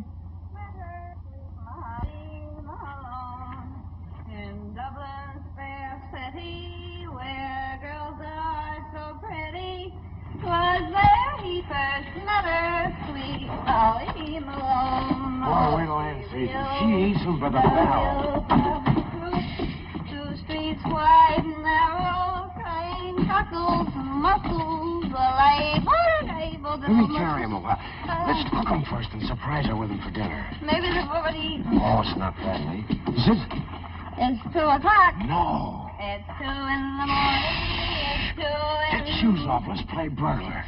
In Dublin's fair city, where girls are so pretty, was there he first met her, sweet Polly Malone. Boy, wait till Aunt season. She ain't some but a pal. Two streets wide and narrow, crying cockles, muscles, able to... Let me carry him a while. Let's cook him first and surprise her with him for dinner. Maybe they've already eaten. Oh, it's not that late. Is it? It's 2 o'clock. No. It's 2 in the morning. It's 2 in... Get shoes off. Let's play burglar.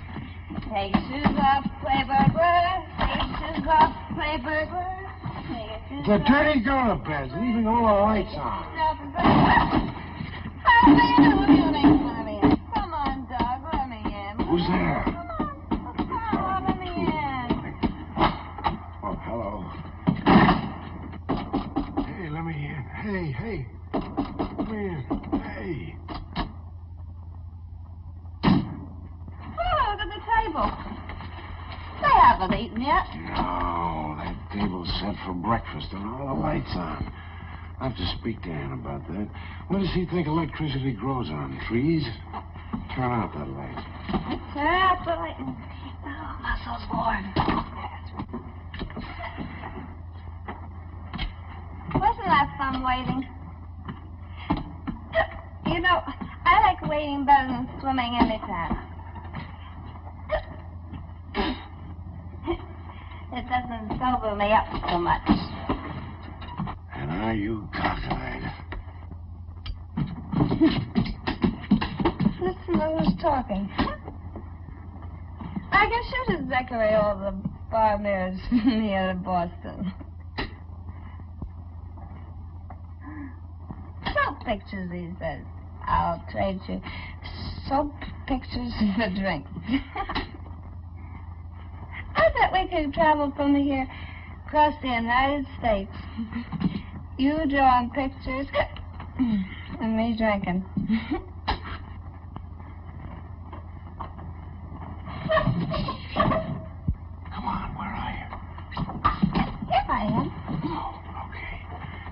Take shoes off, play burglar. Take shoes off, play burglar. The dirty girl beds, leaving all the lights on. Come on, dog, let me in. Who's there? Come on, let me in. Oh, hello. Hey, let me in. Hey. Let me in. Hey. Oh, look at the table. They haven't eaten yet. No, that table's set for breakfast and all the lights on. I'll have to speak to Ann about that. What does he think electricity grows on? Trees? Turn out that light. Turn out the light. Oh, muscles warm. Wasn't that fun waiting? You know, I like waiting better than swimming anytime. It doesn't sober me up so much. And are you cockeyed? Listen to who's talking. I guess you should decorate all the bar mirrors near Boston. Soap pictures, he says. I'll trade you soap pictures for drinks. I bet we could travel from here across the United States. You drawing pictures and me drinking. Come on, where are you? Here I am. Oh, okay.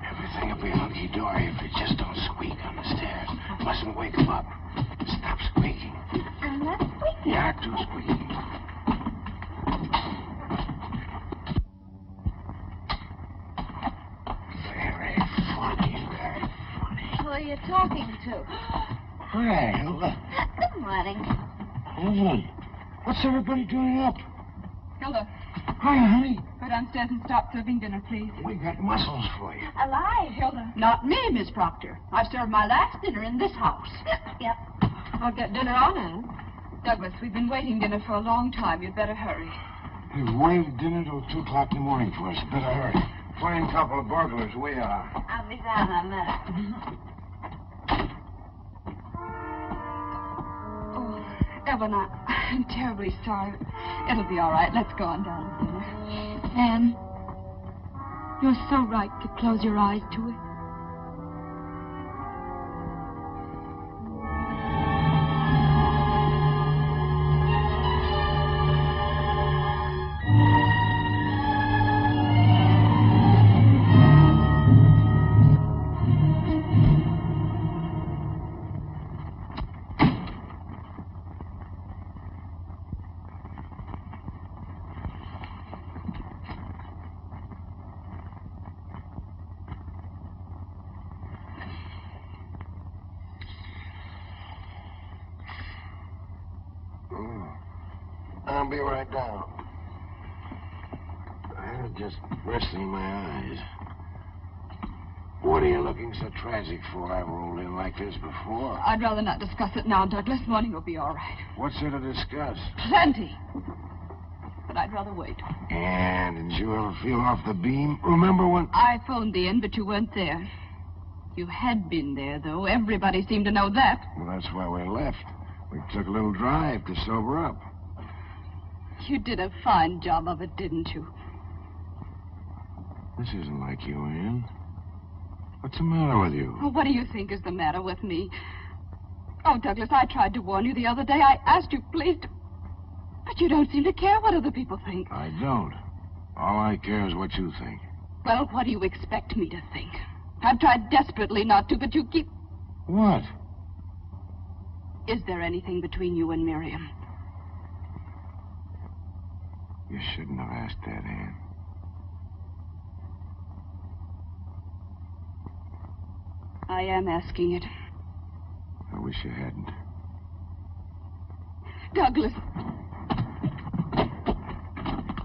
Everything will be hunky-dory if you just don't squeak on the stairs. Mustn't wake him up. Stop squeaking. I'm not squeaking. You are too squeaking. Very funny, very funny. Who are you talking to? Hi, Hilda. Good morning. Evelyn, what's everybody doing up? Hilda, Hi, honey. go downstairs and start serving dinner, please. We got mussels for you. Alive. Hilda. Not me, Miss Proctor. I've served my last dinner in this house. Yep. I'll get dinner on, Anne. Douglas, we've been waiting dinner for a long time. You'd better hurry. They've waited dinner till 2 o'clock in the morning for us. Better hurry. Fine couple of burglars we are. I'll be down in a minute. Oh, Evelyn, I'm terribly sorry. It'll be all right. Let's go on down to dinner. Anne, you're so right to close your eyes to it. I'll be right down. I'm just resting my eyes. What are you looking so tragic for? I've rolled in like this before. I'd rather not discuss it now, Douglas. Morning will be all right. What's there to discuss? Plenty. But I'd rather wait. And did you ever feel off the beam? Remember when... I phoned the inn, but you weren't there. You had been there, though. Everybody seemed to know that. Well, that's why we left. We took a little drive to sober up. You did a fine job of it, didn't you? This isn't like you, Ann. What's the matter with you? Oh, what do you think is the matter with me? Oh, Douglas, I tried to warn you the other day. I asked you, please, to... But you don't seem to care what other people think. I don't. All I care is what you think. Well, what do you expect me to think? I've tried desperately not to, but you keep... What? Is there anything between you and Miriam? You shouldn't have asked that, Ann. I am asking it. I wish you hadn't. Douglas.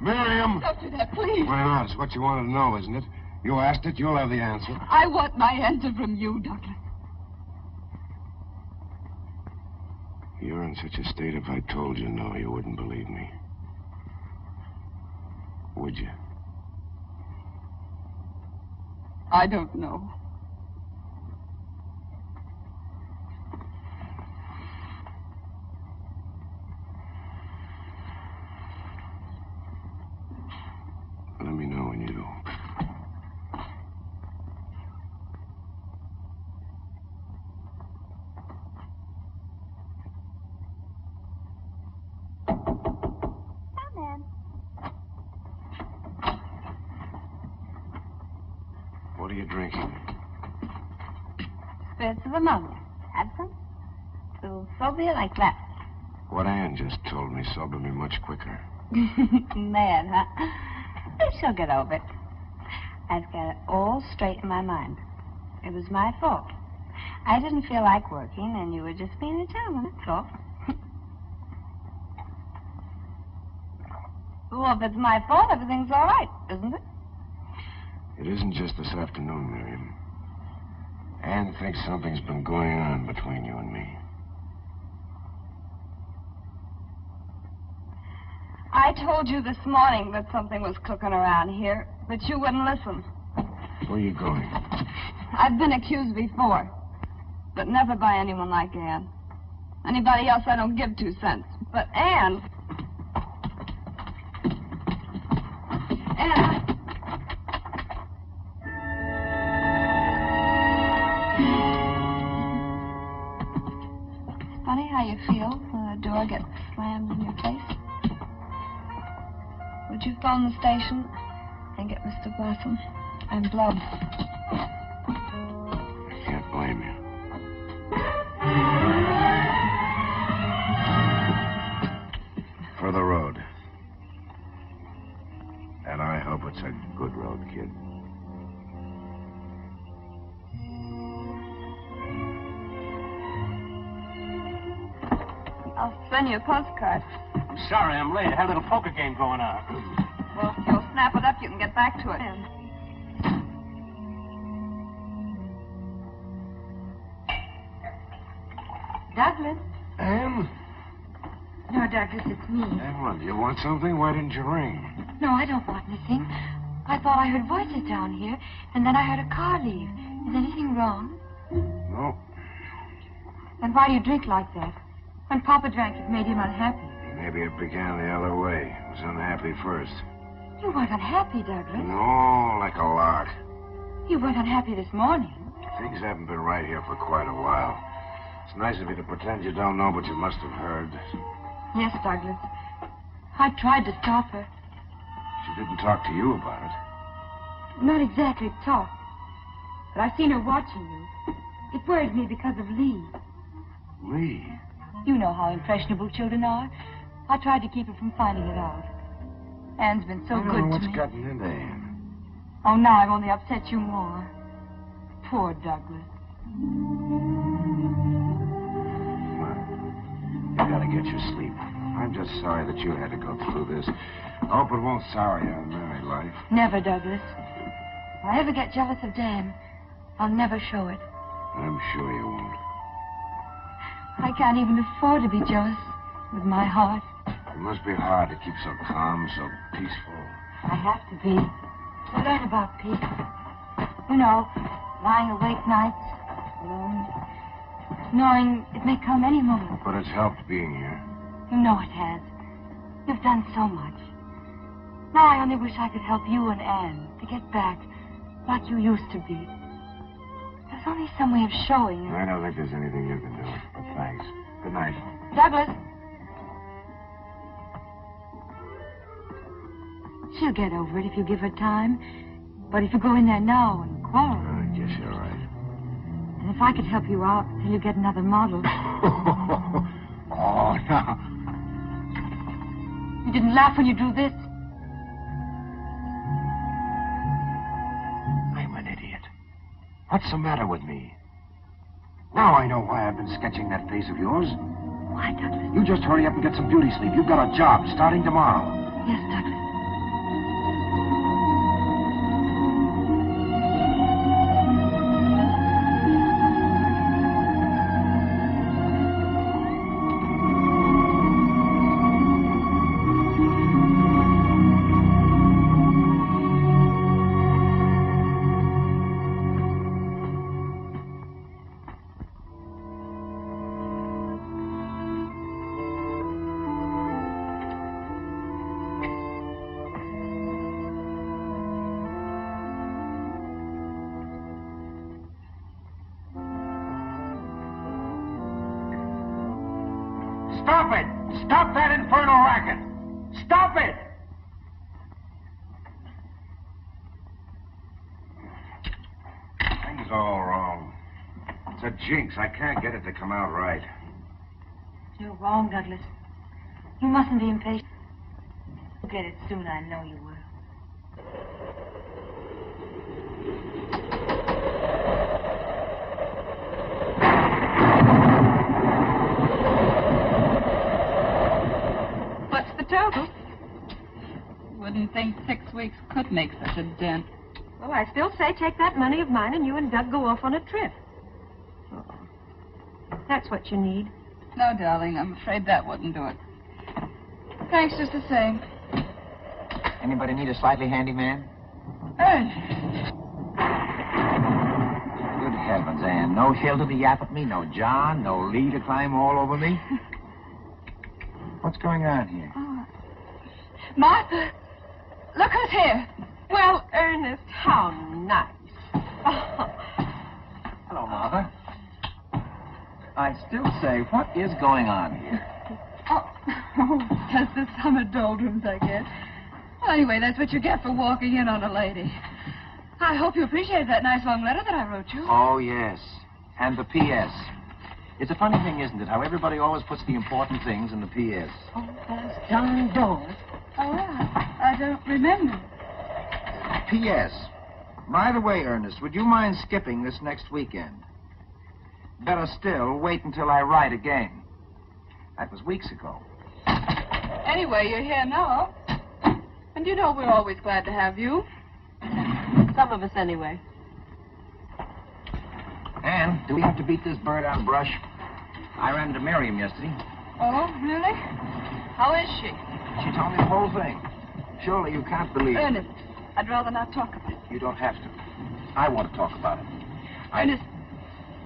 Miriam! Don't do that, please. Why not? It's what you wanted to know, isn't it? You asked it, you'll have the answer. I want my answer from you, Douglas. You're in such a state, if I told you no, you wouldn't believe me. Would you? I don't know. Let me know when you do. Come in. What are you drinking? Spirits of ammonia. Have some? It'll sober you like that. What Ann just told me sobered me much quicker. Mad, huh? She'll get over it. I've got it all straight in my mind. It was my fault. I didn't feel like working, and you were just being a gentleman, that's all. Well, if it's my fault, everything's all right, isn't it? It isn't just this afternoon, Miriam. Ann thinks something's been going on between you and me. I told you this morning that something was cooking around here, but you wouldn't listen. Where are you going? I've been accused before, but never by anyone like Ann. Anybody else, I don't give 2 cents. But Ann... It's funny how you feel when the door gets slammed in your face. Would you phone the station and get Mr. Blossom and Blub? I can't blame you. For the road. And I hope it's a good road, kid. I'll send you a postcard. I'm sorry I'm late. I had a little poker game going on. Well, if you'll snap it up, you can get back to it. Douglas? Ann? No, Douglas, it's me. Evelyn, do you want something? Why didn't you ring? No, I don't want anything. I thought I heard voices down here, and then I heard a car leave. Is anything wrong? No. Then why do you drink like that? When Papa drank, it made him unhappy. Maybe it began the other way. It was unhappy first. You weren't unhappy, Douglas. No, like a lark. You weren't unhappy this morning. Things haven't been right here for quite a while. It's nice of you to pretend you don't know, but you must have heard. Yes, Douglas. I tried to stop her. She didn't talk to you about it. Not exactly talk. But I've seen her watching you. It worries me because of Lee. Lee? You know how impressionable children are. I tried to keep her from finding it out. Anne's been so good to me. What's gotten into Anne? Oh, now I've only upset you more. Poor Douglas. You gotta get your sleep. I'm just sorry that you had to go through this. I hope it won't sour your married life. Never, Douglas. If I ever get jealous of Dan, I'll never show it. I'm sure you won't. I can't even afford to be jealous with my heart. It must be hard to keep so calm, so peaceful. I have to be. To learn about peace. You know, lying awake nights, alone, knowing it may come any moment. But it's helped being here. You know it has. You've done so much. Now I only wish I could help you and Anne to get back like you used to be. There's only some way of showing. I don't think there's anything you can do. But thanks. Good night. Douglas. She'll get over it if you give her time. But if you go in there now and quarrel... I guess you're right. And if I could help you out till you get another model... Oh, no. You didn't laugh when you drew this? I'm an idiot. What's the matter with me? Now I know why I've been sketching that face of yours. Why, Douglas? You just hurry up and get some beauty sleep. You've got a job starting tomorrow. Yes, Douglas. Stop it! Stop that infernal racket! Stop it! Things all wrong. It's a jinx. I can't get it to come out right. You're wrong, Douglas. You mustn't be impatient. You'll get it soon, I know you will. Total. Wouldn't think 6 weeks could make such a dent. Well, I still say take that money of mine and you and Doug go off on a trip. Oh, that's what you need. No, darling, I'm afraid that wouldn't do it. Thanks just the same. Anybody need a slightly handy man? Good heavens, Anne. No Hilda to yap at me, no John, no Lee to climb all over me. What's going on here? Martha, look who's here. Well, Ernest, how nice. Hello, Martha. I still say, what is going on here? Oh, just the summer doldrums, I guess. Well, anyway, that's what you get for walking in on a lady. I hope you appreciated that nice long letter that I wrote you. Oh, yes. And the P.S. It's a funny thing, isn't it, how everybody always puts the important things in the P.S. Oh, that's John Doe. Oh, I don't remember. P.S. By the way, Ernest, would you mind skipping this next weekend? Better still, wait until I write again. That was weeks ago. Anyway, you're here now. And you know we're always glad to have you. Some of us, anyway. Anne, do we have to beat this bird out of brush? I ran into Miriam yesterday. Oh, really? How is she? She told me the whole thing. Surely you can't believe it. Ernest, I'd rather not talk about it. You don't have to. I want to talk about it. Ernest,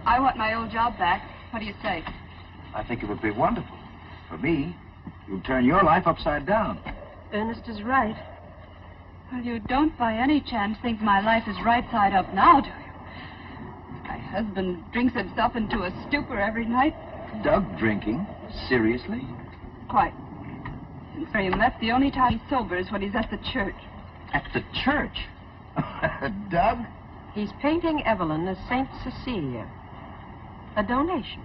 I want my old job back. What do you say? I think it would be wonderful. For me, you'd turn your life upside down. Ernest is right. Well, you don't by any chance think my life is right side up now, do you? My husband drinks himself into a stupor every night. Doug drinking? Seriously? Quite. Since Miriam left, the only time he's sober is when he's at the church. At the church? Doug? He's painting Evelyn as Saint Cecilia. A donation.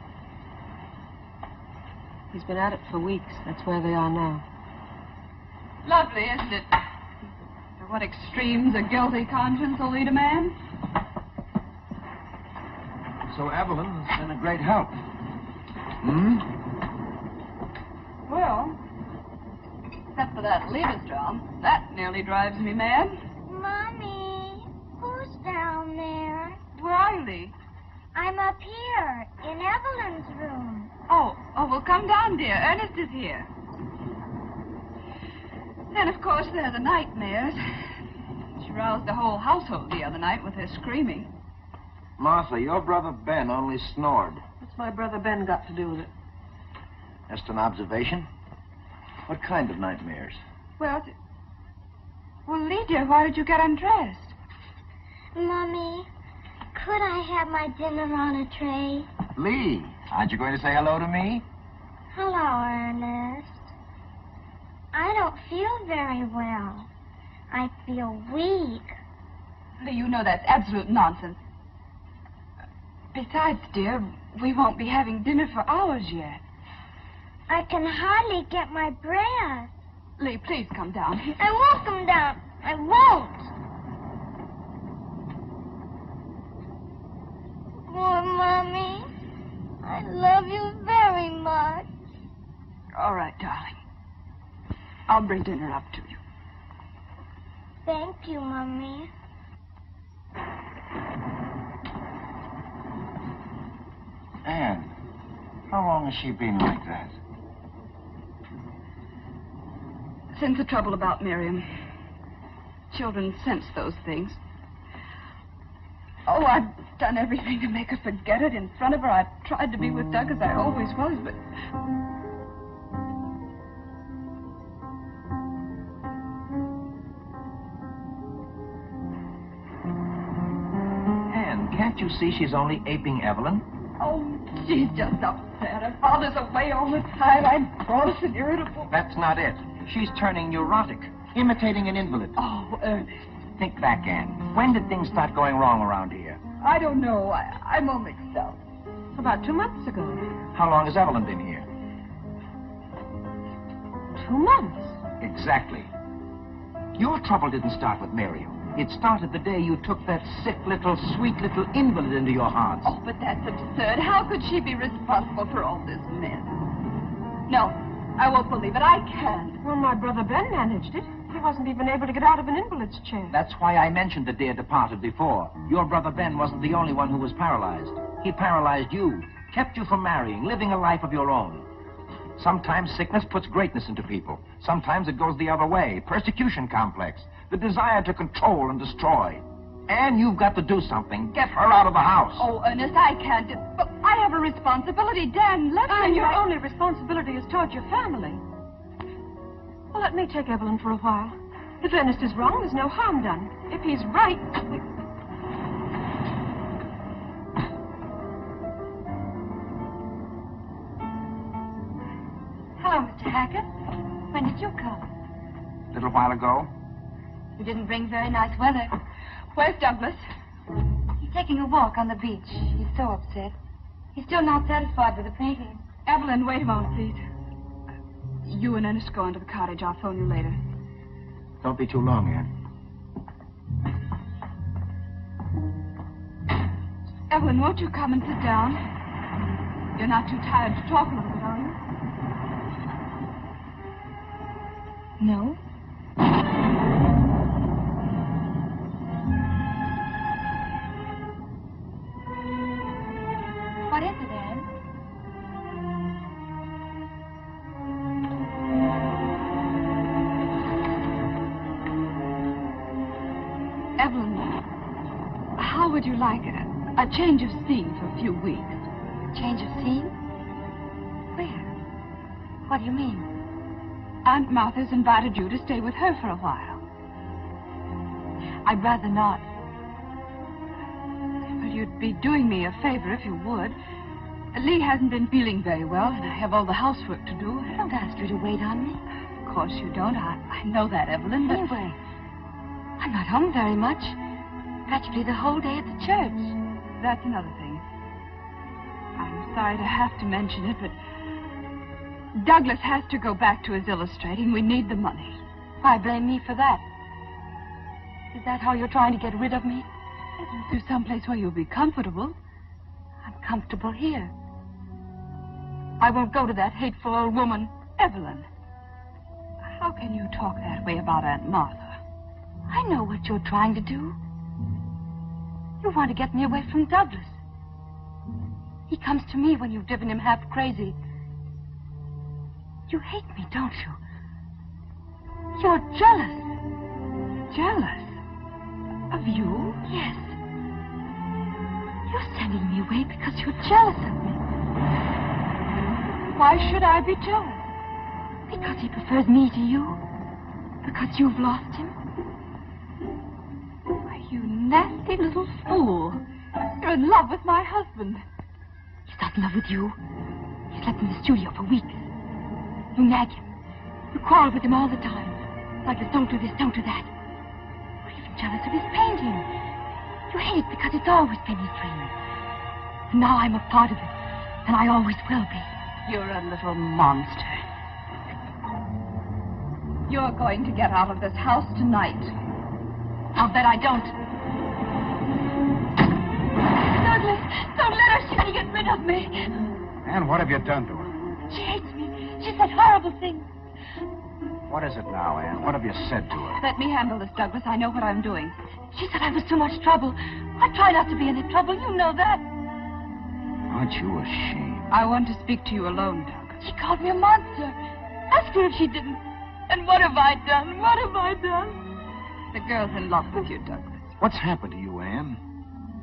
He's been at it for weeks. That's where they are now. Lovely, isn't it? To what extremes a guilty conscience will lead a man? So Evelyn has been a great help. Hmm? Well, Except for that Liebesdrum. That nearly drives me mad. Mommy, who's down there? Where are you, Lee? I'm up here, in Evelyn's room. Oh, well, come down, dear. Ernest is here. And, of course, there are the nightmares. She roused the whole household the other night with her screaming. Martha, your brother Ben only snored. What's my brother Ben got to do with it? Just an observation. What kind of nightmares? Well, Lee, dear, why did you get undressed? Mommy, could I have my dinner on a tray? Lee, aren't you going to say hello to me? Hello, Ernest. I don't feel very well. I feel weak. Lee, you know that's absolute nonsense. Besides, dear, we won't be having dinner for hours yet. I can hardly get my breath. Lee, please come down. I won't come down. I won't. Oh, Mommy, I love you very much. All right, darling. I'll bring dinner up to you. Thank you, Mommy. Anne, how long has she been like that? Since the trouble about Miriam. Children sense those things. Oh, I've done everything to make her forget it in front of her. I've tried to be with Doug as I always was, but... Anne, can't you see she's only aping Evelyn? Oh, she's just upset. Her father's away all the time. I'm cross and irritable. That's not it. She's turning neurotic, imitating an invalid. Oh, Ernest. Think back, Anne. When did things start going wrong around here? I don't know. I'm all mixed up. About 2 months ago. How long has Evelyn been here? 2 months? Exactly. Your trouble didn't start with Miriam. It started the day you took that sick little, sweet little invalid into your hearts. Oh, but that's absurd. How could she be responsible for all this mess? No, I won't believe it. I can't. Well, my brother Ben managed it. He wasn't even able to get out of an invalid's chair. That's why I mentioned the dear departed before. Your brother Ben wasn't the only one who was paralyzed. He paralyzed you, kept you from marrying, living a life of your own. Sometimes sickness puts greatness into people. Sometimes it goes the other way. Persecution complex. The desire to control and destroy. And you've got to do something. Get her out of the house. Oh, Ernest, I can't. But I have a responsibility. Dan, let me... And your only responsibility is toward your family. Well, let me take Evelyn for a while. If Ernest is wrong, there's no harm done. If he's right... Hello, Mr. Hackett. When did you come? A little while ago. You didn't bring very nice weather. Where's Douglas? He's taking a walk on the beach. He's so upset. He's still not satisfied with the painting. Evelyn, wait a moment, please. You and Ernest go into the cottage. I'll phone you later. Don't be too long, Anne. Evelyn, won't you come and sit down? You're not too tired to talk a little bit, are you? No? What is it, Anne? Evelyn, how would you like a change of scene for a few weeks? Change of scene? Where? What do you mean? Aunt Martha's invited you to stay with her for a while. I'd rather not. Well, you'd be doing me a favor if you would. Lee hasn't been feeling very well, and I have all the housework to do. I don't ask you to wait on me. Of course you don't. I know that, Evelyn, but... Anyway, I'm not home very much. Practically the whole day at the church. That's another thing. I'm sorry to have to mention it, but Douglas has to go back to his illustrating. We need the money. Why blame me for that? Is that how you're trying to get rid of me? To someplace where you'll be comfortable. I'm comfortable here. I won't go to that hateful old woman. Evelyn, How can you talk that way about Aunt Martha? I know what you're trying to do. You want to get me away from Douglas. He comes to me when you've driven him half crazy. You hate me, don't you? You're jealous. Jealous? Of you? Yes. You're sending me away because you're jealous of me. Why should I be jealous? Because he prefers me to you. Because you've lost him. Why, you nasty little fool. You're in love with my husband. He's not in love with you. He slept in the studio for weeks. You nag him. You quarrel with him all the time. Like this, don't do this, don't do that. You're even jealous of his painting. You hate it because it's always been his dream. And now I'm a part of it. And I always will be. You're a little monster. You're going to get out of this house tonight. I'll bet I don't. Douglas, don't let her. She's going to get rid of me. And what have you done to her? She hates me. She said horrible things. What is it now, Anne? What have you said to her? Let me handle this, Douglas. I know what I'm doing. She said I was too much trouble. I try not to be any trouble. You know that. Aren't you ashamed? I want to speak to you alone, Doug. She called me a monster. Ask her if she didn't. And what have I done? What have I done? The girl's in love with you, Douglas. What's happened to you, Anne?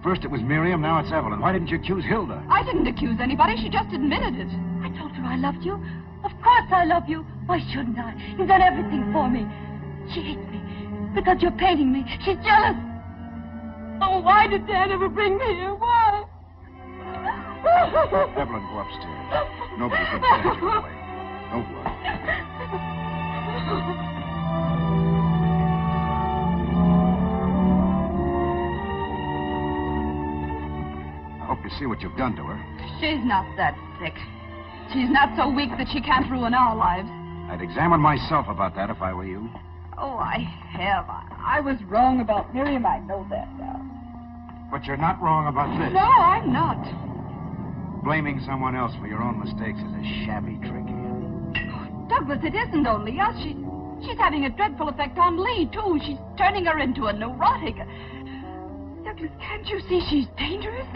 First it was Miriam, now it's Evelyn. Why didn't you accuse Hilda? I didn't accuse anybody. She just admitted it. I told her I loved you. Of course I love you. Why shouldn't I? You've done everything for me. She hates me because you're painting me. She's jealous. Oh, why did Dan ever bring me here? Why? Evelyn, go upstairs. Nobody can stand you away. Don't worry. I hope you see what you've done to her. She's not that sick. She's not so weak that she can't ruin our lives. I'd examine myself about that if I were you. Oh, I have. I was wrong about Miriam. I know that now. But you're not wrong about this. No, I'm not. Blaming someone else for your own mistakes is a shabby trick, Anne. Oh, Douglas, it isn't only us. She's having a dreadful effect on Lee, too. She's turning her into a neurotic. Douglas, can't you see she's dangerous?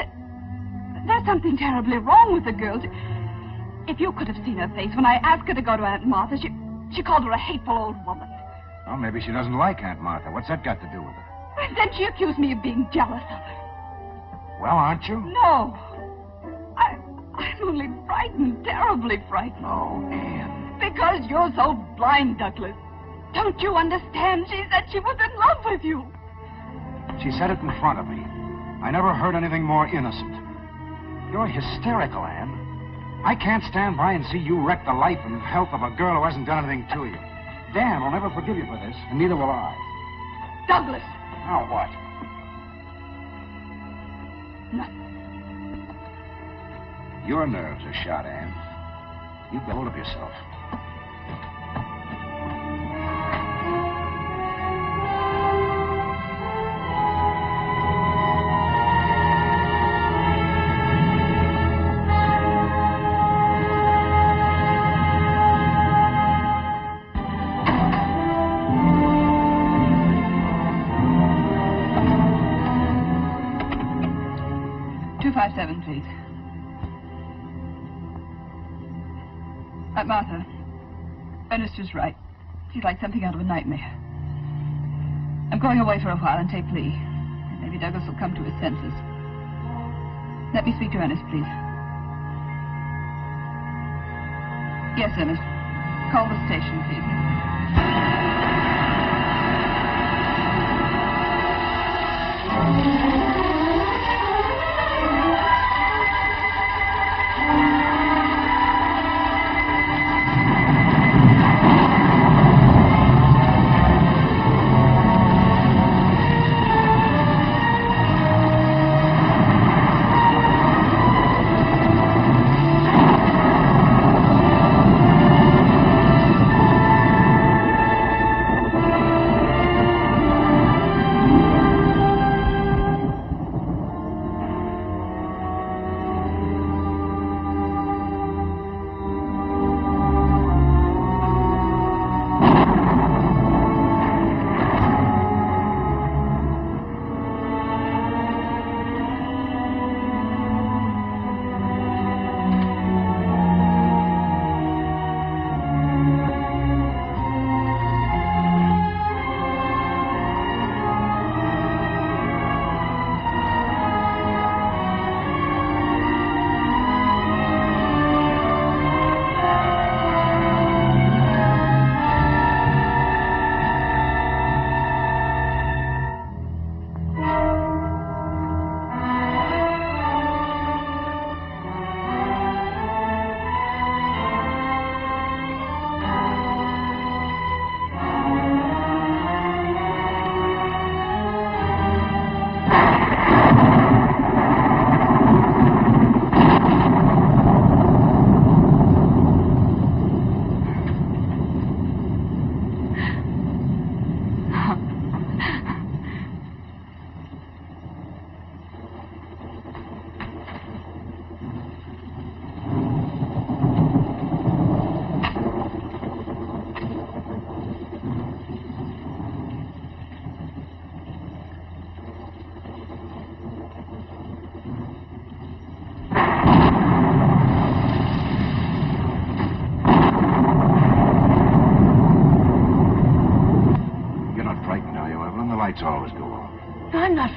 There's something terribly wrong with the girl. If you could have seen her face when I asked her to go to Aunt Martha, she called her a hateful old woman. Well, maybe she doesn't like Aunt Martha. What's that got to do with her? And then she accused me of being jealous of her. Well, aren't you? No. I'm only frightened, terribly frightened. Oh, Anne. Because you're so blind, Douglas. Don't you understand? She said she was in love with you. She said it in front of me. I never heard anything more innocent. You're hysterical, Anne. I can't stand by and see you wreck the life and health of a girl who hasn't done anything to you. Dan will never forgive you for this, and neither will I. Douglas! Now what? Nothing. Your nerves are shot, Anne. You get hold of yourself. Please. Aunt Martha, Ernest is right. She's like something out of a nightmare. I'm going away for a while and take Lee. Maybe Douglas will come to his senses. Let me speak to Ernest, please. Yes, Ernest. Call the station, please.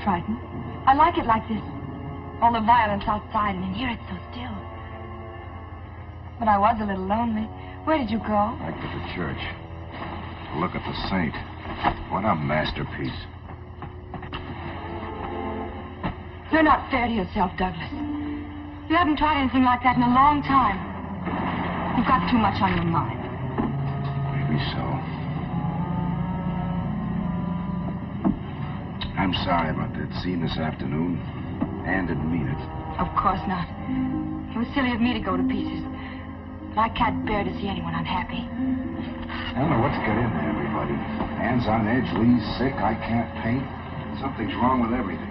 frightened. I like it like this. All the violence outside, and in here it's so still. But I was a little lonely. Where did you go? Back to the church. Look at the saint. What a masterpiece. You're not fair to yourself, Douglas. You haven't tried anything like that in a long time. You've got too much on your mind. Maybe so. I'm sorry about that scene this afternoon. Anne didn't mean it. Of course not. It was silly of me to go to pieces. But I can't bear to see anyone unhappy. I don't know what's got into everybody. Anne's on edge, Lee's sick, I can't paint. Something's wrong with everything.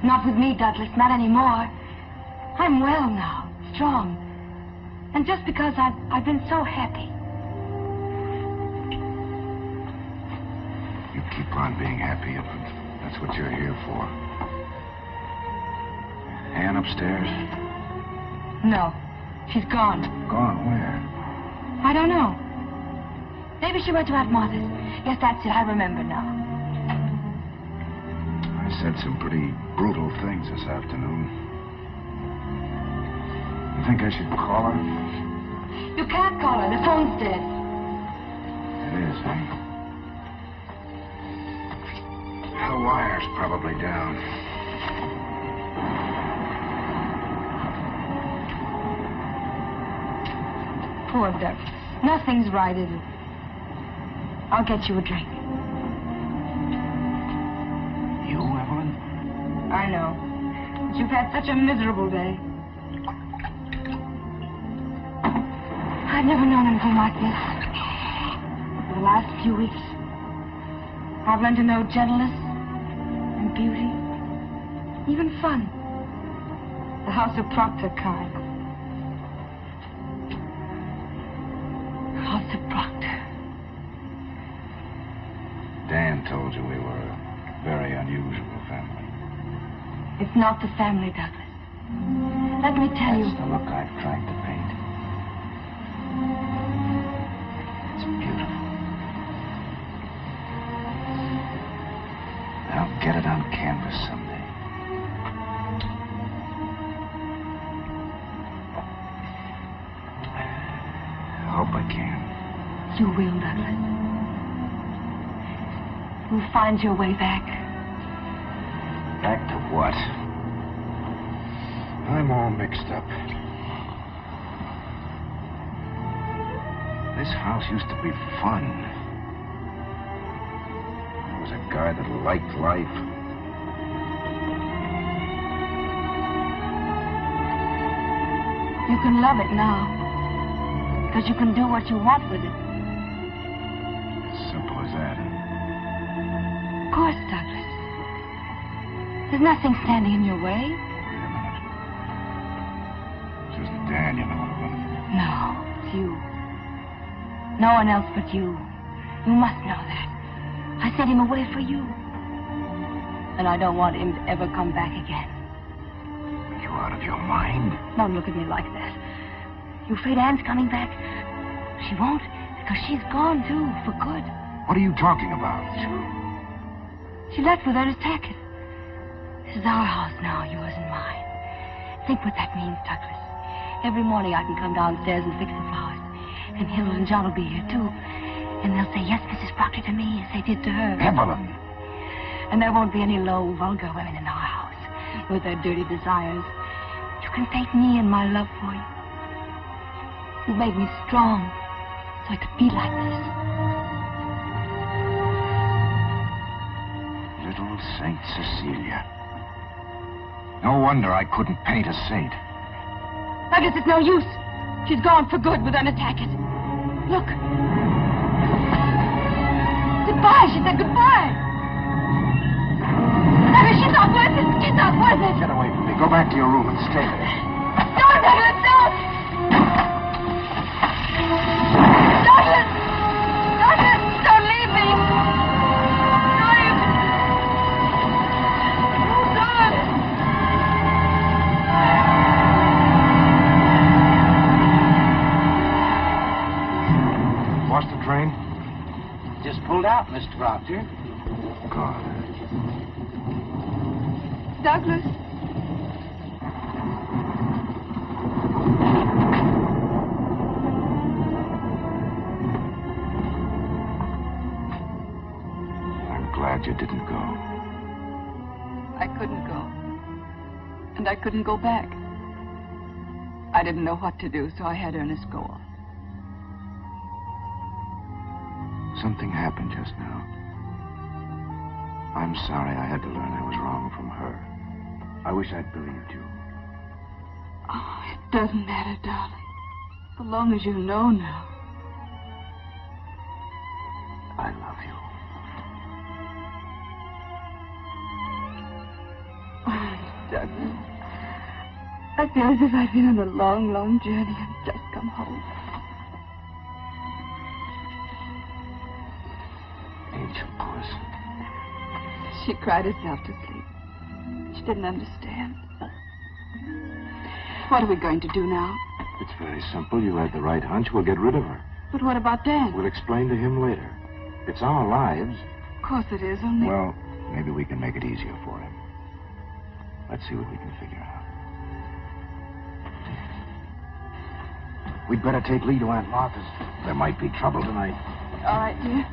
Not with me, Douglas, not anymore. I'm well now, strong. And just because I've been so happy. You keep on being happy, Evelyn. That's what you're here for. Anne upstairs? No, she's gone. Gone where? I don't know. Maybe she went to Aunt Martha's. Yes, that's it, I remember now. I said some pretty brutal things this afternoon. You think I should call her? You can't call her. The phone's dead. It is, huh? The wire's probably down. Poor Douglas. Nothing's right, is it? I'll get you a drink. You, Evelyn? I know. But you've had such a miserable day. I've never known anything like this. For the last few weeks, I've learned to know gentleness and beauty, even fun. The House of Proctor kind. House of Proctor. Dan told you we were a very unusual family. It's not the family, Douglas. Let me tell you. That's the look I've tried to paint. It's beautiful. I'll get it on canvas someday. I hope I can. You will, Douglas. You'll find your way back. Back to what? I'm all mixed up. This house used to be fun. I was a guy that liked life. You can love it now. Because you can do what you want with it. Simple as that. Of course, Douglas. There's nothing standing in your way. Wait a minute. This isn't Dan, you know, Evelyn. No, it's you. No one else but you. You must know that. I sent him away for you. And I don't want him to ever come back again. Are you out of your mind? Don't look at me like that. You afraid Anne's coming back? She won't, because she's gone, too, for good. What are you talking about? True. She left without a tacket. This is our house now, yours and mine. Think what that means, Douglas. Every morning I can come downstairs and fix the flowers. And Hilda and John will be here, too. And they'll say, yes, Mrs. Proctor, to me, as they did to her. Evelyn! And there won't be any low, vulgar women in our house with their dirty desires. You can thank me and my love for you. You made me strong so I could be like this. Little Saint Cecilia. No wonder I couldn't paint a saint. I guess it's no use. She's gone for good with unattacked. Look. Goodbye. She said goodbye. I mean, she's not worth it. She's not worth it. Get away from me. Go back to your room and stay there. Don't, Douglas, don't. Douglas! Douglas, don't leave me. Don't leave me. Oh, Douglas. Watch the train? Just pulled out, Mr. Proctor. God. Douglas. I'm glad you didn't go. I couldn't go. And I couldn't go back. I didn't know what to do, so I had Ernest go off. Something happened just now. I'm sorry I had to learn I was wrong from her. I wish I'd believed you. Oh, it doesn't matter, darling. So long as you know now. I love you. Oh, Douglas. I feel as if I've been on a long, long journey and just come home. Angel puss. She cried herself to sleep. She didn't understand. What are we going to do now? It's very simple. You had the right hunch. We'll get rid of her. But what about Dan? We'll explain to him later. It's our lives. Of course it is, only... Well, maybe we can make it easier for him. Let's see what we can figure out. We'd better take Lee to Aunt Martha's. There might be trouble tonight. All right, dear.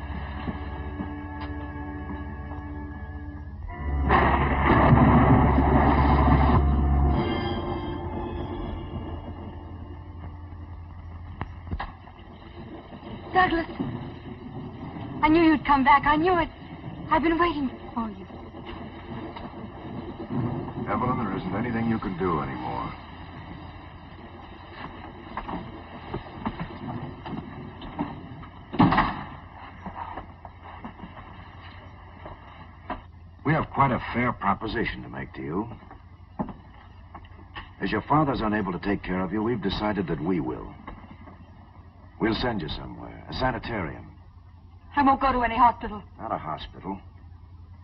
Douglas, I knew you'd come back. I knew it. I've been waiting for you. Evelyn, there isn't anything you can do anymore. We have quite a fair proposition to make to you. As your father's unable to take care of you, we've decided that we will. We'll send you somewhere, a sanitarium. I won't go to any hospital. Not a hospital.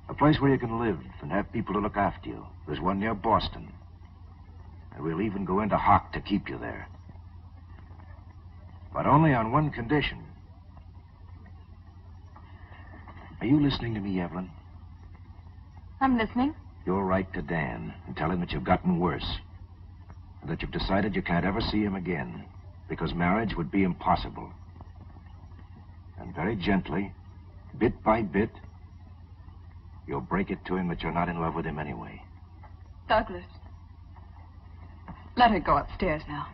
A place where you can live and have people to look after you. There's one near Boston. And we'll even go into hock to keep you there. But only on one condition. Are you listening to me, Evelyn? I'm listening. You'll write to Dan and tell him that you've gotten worse. And that you've decided you can't ever see him again. Because marriage would be impossible. And very gently, bit by bit, you'll break it to him that you're not in love with him anyway. Douglas, let her go upstairs now.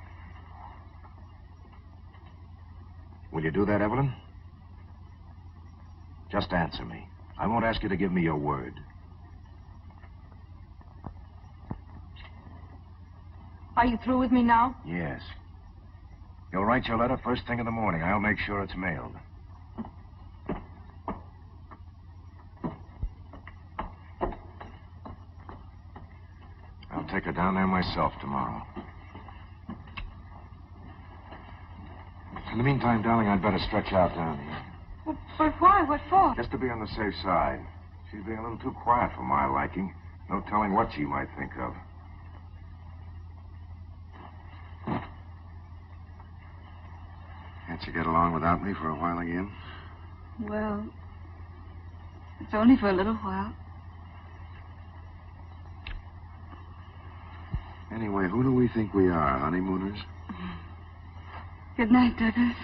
Will you do that, Evelyn? Just answer me. I won't ask you to give me your word. Are you through with me now? Yes. You'll write your letter first thing in the morning. I'll make sure it's mailed. I'll take her down there myself tomorrow. In the meantime, darling, I'd better stretch out down here. But why? What for? Just to be on the safe side. She's being a little too quiet for my liking. No telling what she might think of. Can't you get along without me for a while again? Well, it's only for a little while. Anyway, who do we think we are, honeymooners? Good night, Douglas.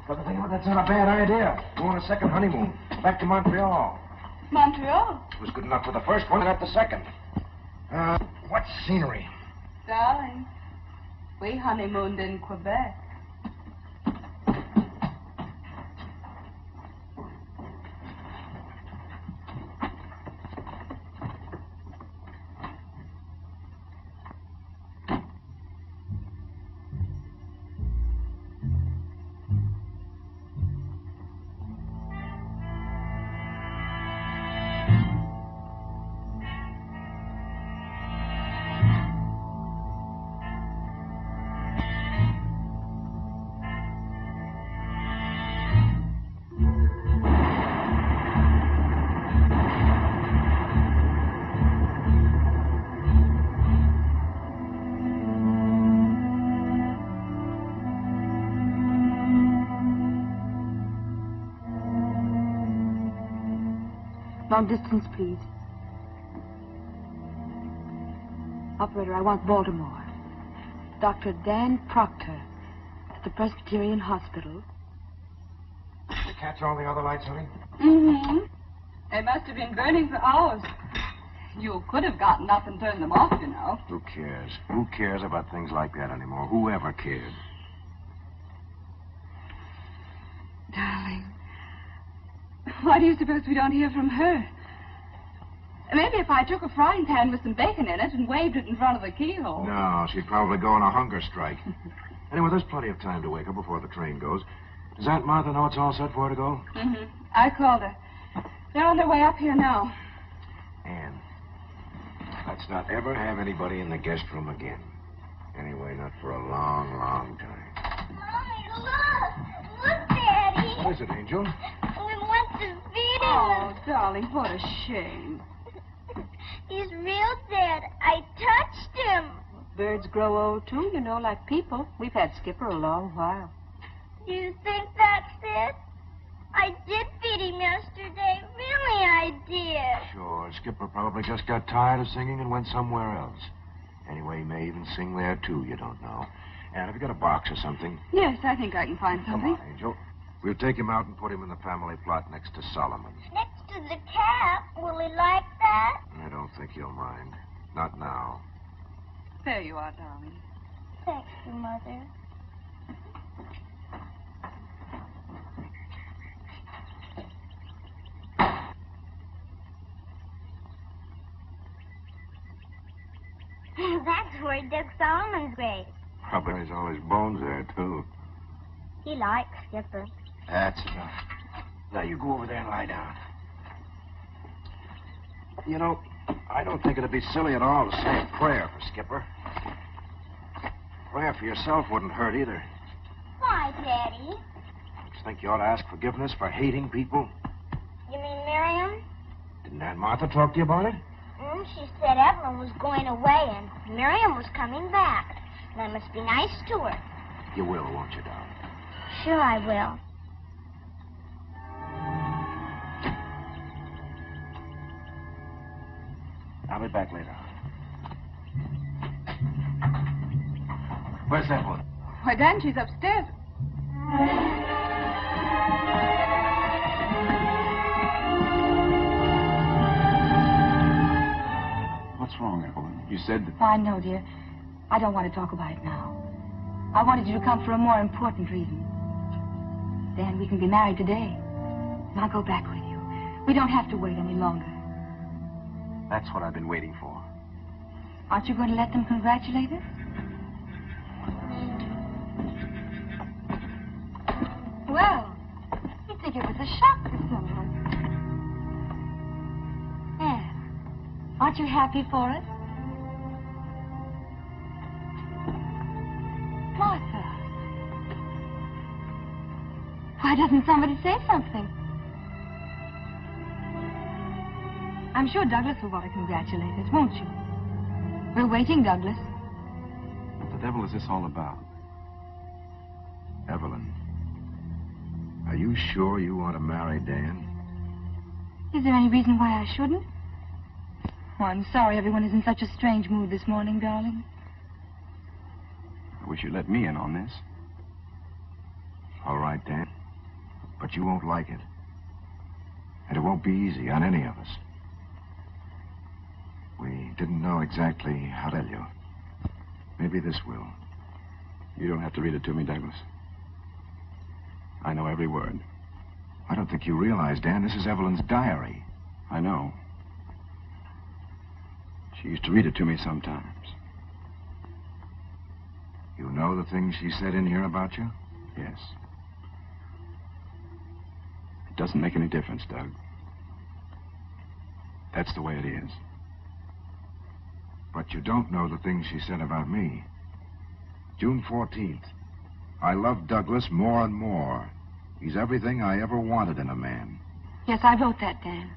But the thing about that's not a bad idea. Go on a second honeymoon. Back to Montreal. Montreal? It was good enough for the first one, and at the second. What scenery? Darling, we honeymooned in Quebec. Long distance, please. Operator, I want Baltimore. Dr. Dan Proctor at the Presbyterian Hospital. Did you catch all the other lights, honey? Mm-hmm. They must have been burning for hours. You could have gotten up and turned them off, you know. Who cares? Who cares about things like that anymore? Whoever cared? Darling, why do you suppose we don't hear from her? Maybe if I took a frying pan with some bacon in it and waved it in front of the keyhole. No, she'd probably go on a hunger strike. Anyway, there's plenty of time to wake her before the train goes. Does Aunt Martha know it's all set for her to go? Mm-hmm. I called her. They're on their way up here now. Anne, let's not ever have anybody in the guest room again. Anyway, not for a long, long time. Mommy, look! Look, Daddy! What is it, Angel? We went to feed him. Oh, darling, what a shame. He's real dead. I touched him. Birds grow old, too, you know, like people. We've had Skipper a long while. Do you think that's it? I did feed him yesterday. Really, I did. Sure, Skipper probably just got tired of singing and went somewhere else. Anyway, he may even sing there, too, you don't know. Anne, have you got a box or something? Yes, I think I can find something. Come on, Angel. We'll take him out and put him in the family plot next to Solomon. Next to the cat. Will he like that? I don't think he'll mind. Not now. There you are, darling. Thank you, Mother. That's where he dug Solomon's grave. Probably has all his bones there, too. He likes Skipper. That's enough. Now, you go over there and lie down. You know, I don't think it'd be silly at all to say a prayer for Skipper. Prayer for yourself wouldn't hurt either. Why, Daddy? Don't you think you ought to ask forgiveness for hating people? You mean Miriam? Didn't Aunt Martha talk to you about it? She said Evelyn was going away and Miriam was coming back. And I must be nice to her. You will, won't you, darling? Sure I will. I'll be back later. Where's that one? Why, Dan, she's upstairs. What's wrong, Evelyn? You said that... I know, dear. I don't want to talk about it now. I wanted you to come for a more important reason. Dan, we can be married today. And I'll go back with you. We don't have to wait any longer. That's what I've been waiting for. Aren't you going to let them congratulate us? Well, you'd think it was a shock to someone. Anne, aren't you happy for us? Martha. Why doesn't somebody say something? I'm sure Douglas will want to congratulate us, won't you? We're waiting, Douglas. What the devil is this all about? Evelyn, are you sure you want to marry Dan? Is there any reason why I shouldn't? Oh, I'm sorry everyone is in such a strange mood this morning, darling. I wish you'd let me in on this. All right, Dan. But you won't like it. And it won't be easy on any of us. We didn't know exactly how to tell you. Maybe this will. You don't have to read it to me, Douglas. I know every word. I don't think you realize, Dan, this is Evelyn's diary. I know. She used to read it to me sometimes. You know the things she said in here about you? Yes. It doesn't make any difference, Doug. That's the way it is. But you don't know the things she said about me. June 14th. I love Douglas more and more. He's everything I ever wanted in a man. Yes, I wrote that, Dan.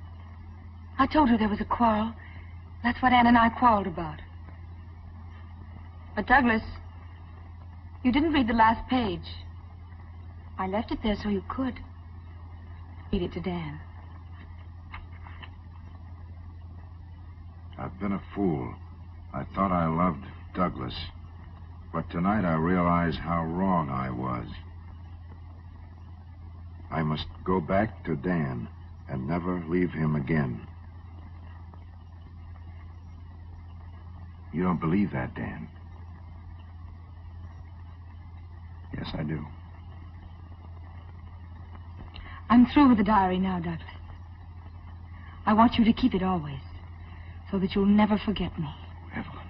I told you there was a quarrel. That's what Ann and I quarreled about. But, Douglas, you didn't read the last page. I left it there so you could. Read it to Dan. I've been a fool. I thought I loved Douglas, but tonight I realize how wrong I was. I must go back to Dan and never leave him again. You don't believe that, Dan? Yes, I do. I'm through with the diary now, Douglas. I want you to keep it always, so that you'll never forget me. Evelyn.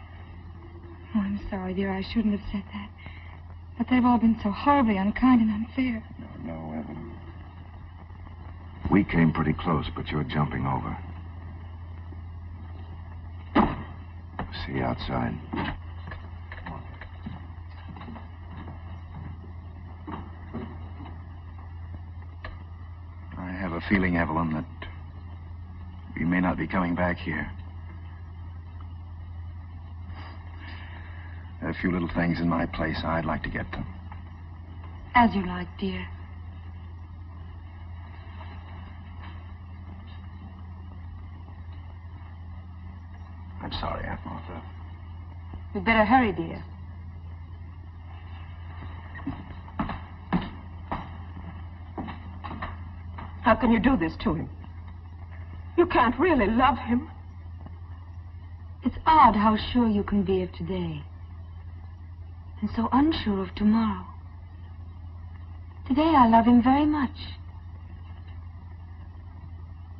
Oh, I'm sorry, dear. I shouldn't have said that. But they've all been so horribly unkind and unfair. No, Evelyn. We came pretty close, but you're jumping over. See you outside. I have a feeling, Evelyn, that we may not be coming back here. There are a few little things in my place I'd like to get to. As you like, dear. I'm sorry, Aunt Martha. You'd better hurry, dear. How can you do this to him? You can't really love him. It's odd how sure you can be of today, and so unsure of tomorrow. Today I love him very much.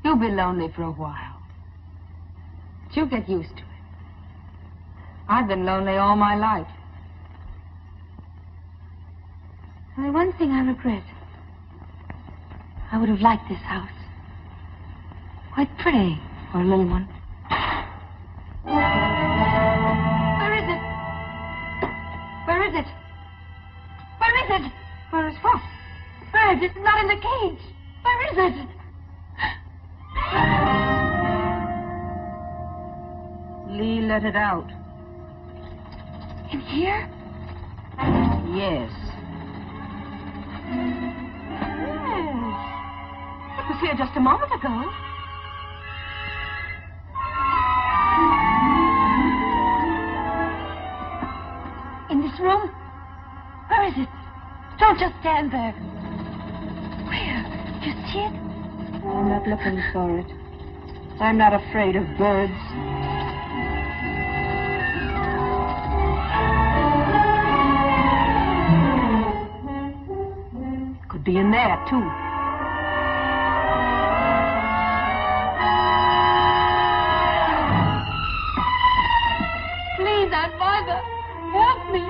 You'll be lonely for a while, but you'll get used to it. I've been lonely all my life. Only one thing I regret. I would have liked this house. Quite pretty for a little one. Where is it? Where is it? Where is it? Where is what? Bird, this is not in the cage. Where is it? Lee let it out. In here? Yes. It was here just a moment ago. In this room? Where is it? Don't just stand there. Where? You see it? I'm not looking for it. I'm not afraid of birds. Could be in there, too. Please, Aunt Martha, help me.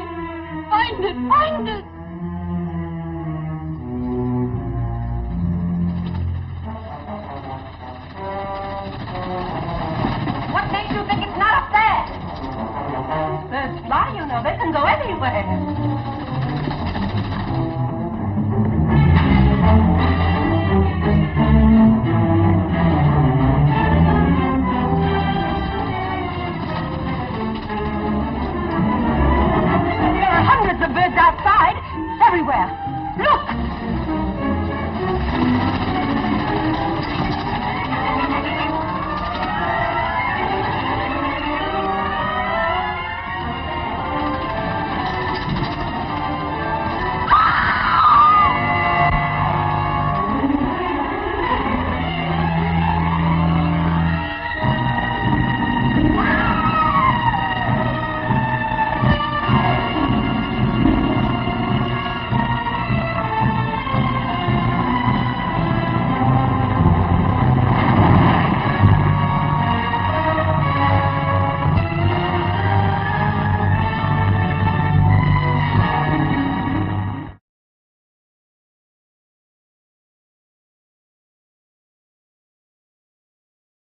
Find it, find it. What makes you think it's not up there? Birds fly, you know. They can go anywhere.